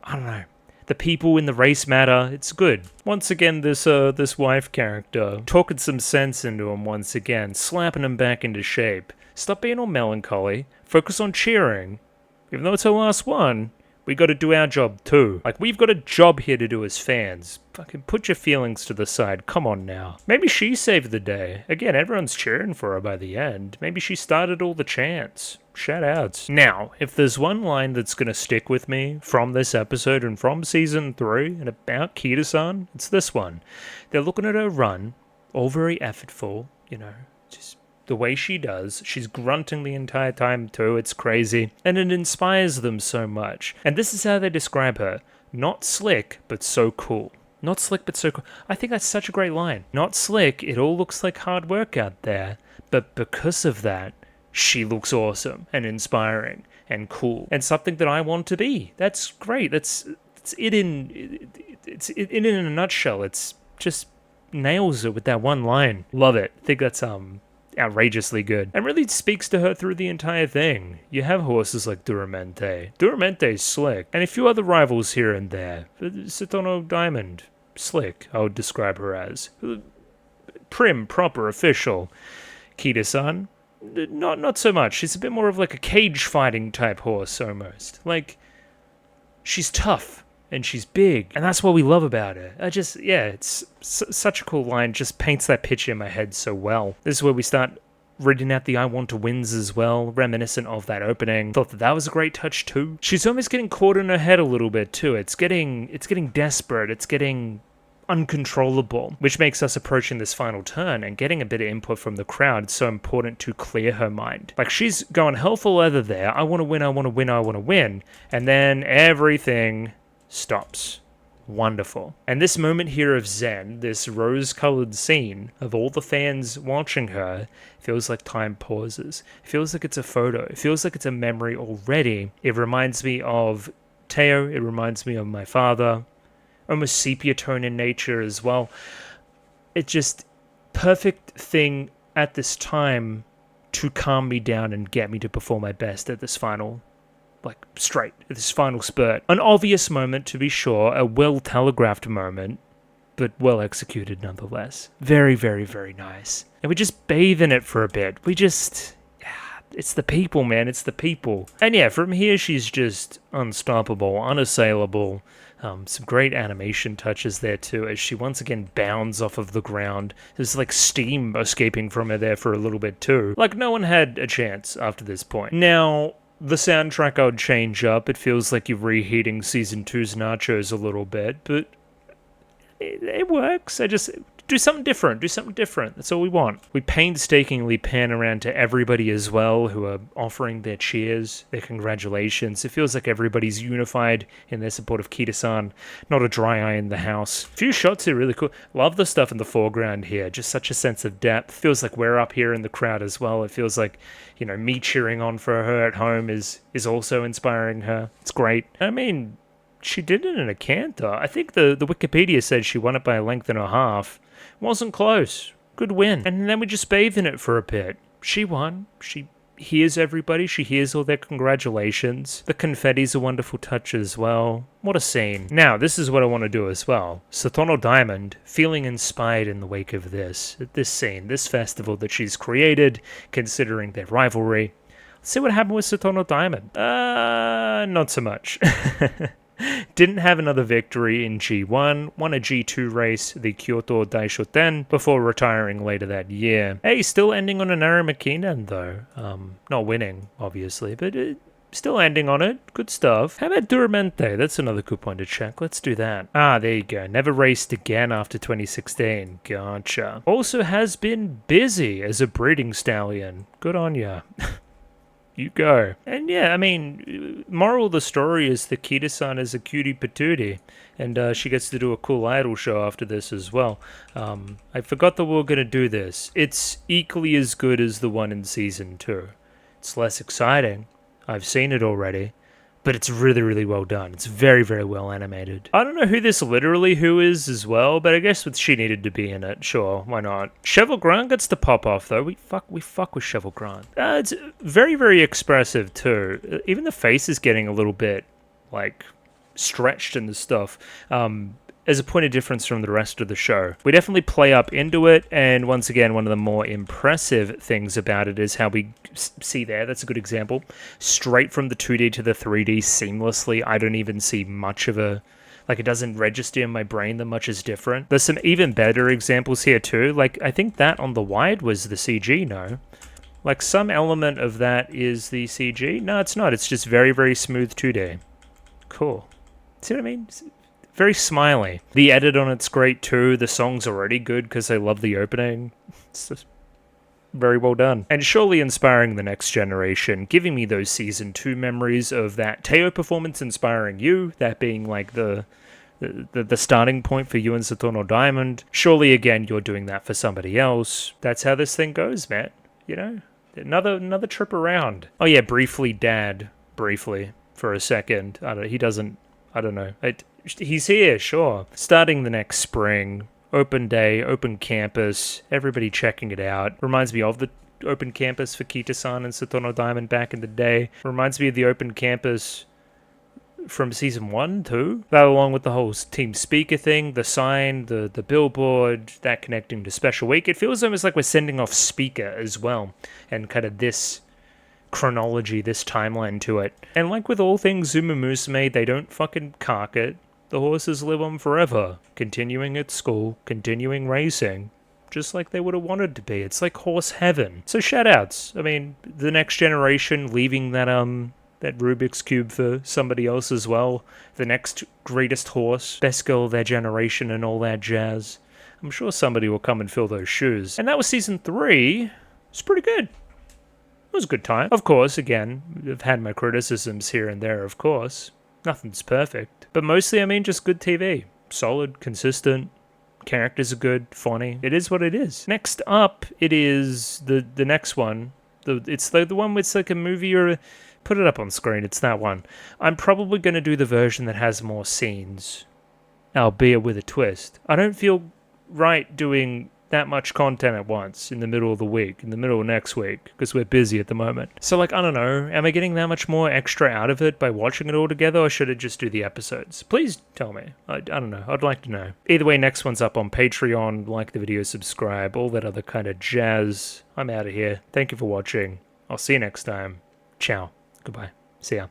I don't know. The people in the race matter. It's good. Once again, this wife character talking some sense into him once again, slapping him back into shape. Stop being all melancholy. Focus on cheering. Even though it's her last one, we got to do our job too. Like we've got a job here to do as fans. Fucking put your feelings to the side. Come on now. Maybe she saved the day. Again, everyone's cheering for her by the end. Maybe she started all the chants. Shout outs. Now, if there's one line that's going to stick with me from this episode and from season 3 and about Kita-san, it's this one. They're looking at her run, all very effortful, just the way she does. She's grunting the entire time too, it's crazy. And it inspires them so much. And this is how they describe her. Not slick, but so cool. Not slick, but so cool. I think that's such a great line. Not slick, it all looks like hard work out there. But because of that, she looks awesome and inspiring and cool and something that I want to be. That's great. It's it in a nutshell. It's just nails it with that one line. Love it. I think that's outrageously good and really speaks to her through the entire thing. You have horses like Duramente. Duramente's slick, and a few other rivals here and there. Satono Diamond, slick, I would describe her as. Prim, proper, official. Kita-san, not so much. She's a bit more of like a cage fighting type horse almost. Like, she's tough and she's big, and that's what we love about her. It's such a cool line. Just paints that picture in my head so well. This is where we start reading out the I want to wins as well, reminiscent of that opening. Thought that was a great touch too. She's almost getting caught in her head a little bit too. It's getting desperate. It's getting uncontrollable, which makes us approaching this final turn and getting a bit of input from the crowd. It's so important to clear her mind. Like, she's going hell for leather there. I want to win, I want to win, I want to win. And then everything stops. Wonderful. And this moment here of Zen, this rose-colored scene of all the fans watching her, feels like time pauses. It feels like it's a photo. It feels like it's a memory already. It reminds me of Teo. It reminds me of my father. Almost sepia tone in nature as well. It's just perfect thing at this time to calm me down and get me to perform my best at this final, this final spurt. An obvious moment, to be sure, a well-telegraphed moment, but well executed nonetheless. Very, very, very nice. And we just bathe in it for a bit. It's the people, man. It's the people. And yeah, from here, she's just unstoppable, unassailable. Some great animation touches there too, as she once again bounds off of the ground. There's like steam escaping from her there for a little bit too. Like no one had a chance after this point. Now, The soundtrack I would change up. It feels like you're reheating Season 2's Nachos a little bit, but it works. I just... do something different. Do something different. That's all we want. We painstakingly pan around to everybody as well who are offering their cheers, their congratulations. It feels like everybody's unified in their support of Kita-san. Not a dry eye in the house. A few shots here really cool. Love the stuff in the foreground here. Just such a sense of depth. Feels like we're up here in the crowd as well. It feels like, you know, me cheering on for her at home is also inspiring her. It's great. I mean, she did it in a canter. I think the Wikipedia said she won it by a length and a half. Wasn't close. Good win. And then we just bathed in it for a bit. She won. She hears everybody. She hears all their congratulations. The confetti's a wonderful touch as well. What a scene. Now, this is what I want to do as well. Satono Diamond, feeling inspired in the wake of this scene, this festival that she's created, considering their rivalry. Let's see what happened with Satono Diamond. Not so much. Didn't have another victory in G1, won a G2 race, the Kyoto Daishoten, before retiring later that year. Hey, still ending on an Aramakinen though. Not winning, obviously, but still ending on it. Good stuff. How about Duramente? That's another good point to check. Let's do that. Ah, there you go. Never raced again after 2016. Gotcha. Also has been busy as a breeding stallion. Good on ya. You go. And yeah, I mean, moral of the story is that Kita-san is a cutie patootie, and she gets to do a cool idol show after this as well. I forgot that we were going to do this. It's equally as good as the one in Season 2. It's less exciting. I've seen it already. But it's really, really well done. It's very, very well animated. I don't know who this literally who is as well, but I guess she needed to be in it. Sure, why not? Cheval Grant gets to pop off though. We fuck with Cheval Grant. It's very, very expressive too. Even the face is getting a little bit like stretched and the stuff. As a point of difference from the rest of the show. We definitely play up into it, and once again, one of the more impressive things about it is how we see there, that's a good example, straight from the 2D to the 3D seamlessly. I don't even see much of a, like, it doesn't register in my brain that much is different. There's some even better examples here too, like, I think that on the wide was the CG, no? Like, some element of that is the CG? No, it's not, it's just very, very smooth 2D. Cool. See what I mean? Very smiley. The edit on it's great too. The song's already good because I love the opening. It's just very well done. And surely inspiring the next generation, giving me those Season 2 memories of that Teo performance inspiring you, that being like the starting point for you and Satono Diamond. Surely again you're doing that for somebody else. That's how this thing goes, man. You know? Another trip around. Oh yeah, briefly Dad. Briefly. For a second. I don't know. He's here, sure. Starting the next spring. Open day, open campus. Everybody checking it out. Reminds me of the open campus for Kita-san and Satono Diamond back in the day. Reminds me of the open campus from Season 1 too. That along with the whole team speaker thing, the sign, the billboard, that connecting to Special Week. It feels almost like we're sending off speaker as well. And kind of this chronology, this timeline to it. And like with all things Zuma Musume, they don't fucking cark it. The horses live on forever, continuing at school, continuing racing, just like they would have wanted to be. It's like horse heaven. So shout-outs. I mean, the next generation leaving that Rubik's Cube for somebody else as well. The next greatest horse, best girl of their generation and all that jazz. I'm sure somebody will come and fill those shoes. And that was Season 3. It's pretty good. It was a good time. Of course, again, I've had my criticisms here and there, of course. Nothing's perfect. But mostly, I mean, just good TV. Solid, consistent, characters are good, funny. It is what it is. Next up, it is the next one. It's the one with like a movie or... Put it up on screen, it's that one. I'm probably going to do the version that has more scenes, albeit with a twist. I don't feel right doing that much content at once in the middle of the week, in the middle of next week, because we're busy at the moment. So, like, I don't know, am I getting that much more extra out of it by watching it all together, or should I just do the episodes? Please tell me. I don't know. I'd like to know. Either way, next one's up on Patreon. Like the video, subscribe, all that other kind of jazz. I'm out of here. Thank you for watching. I'll see you next time. Ciao. Goodbye. See ya.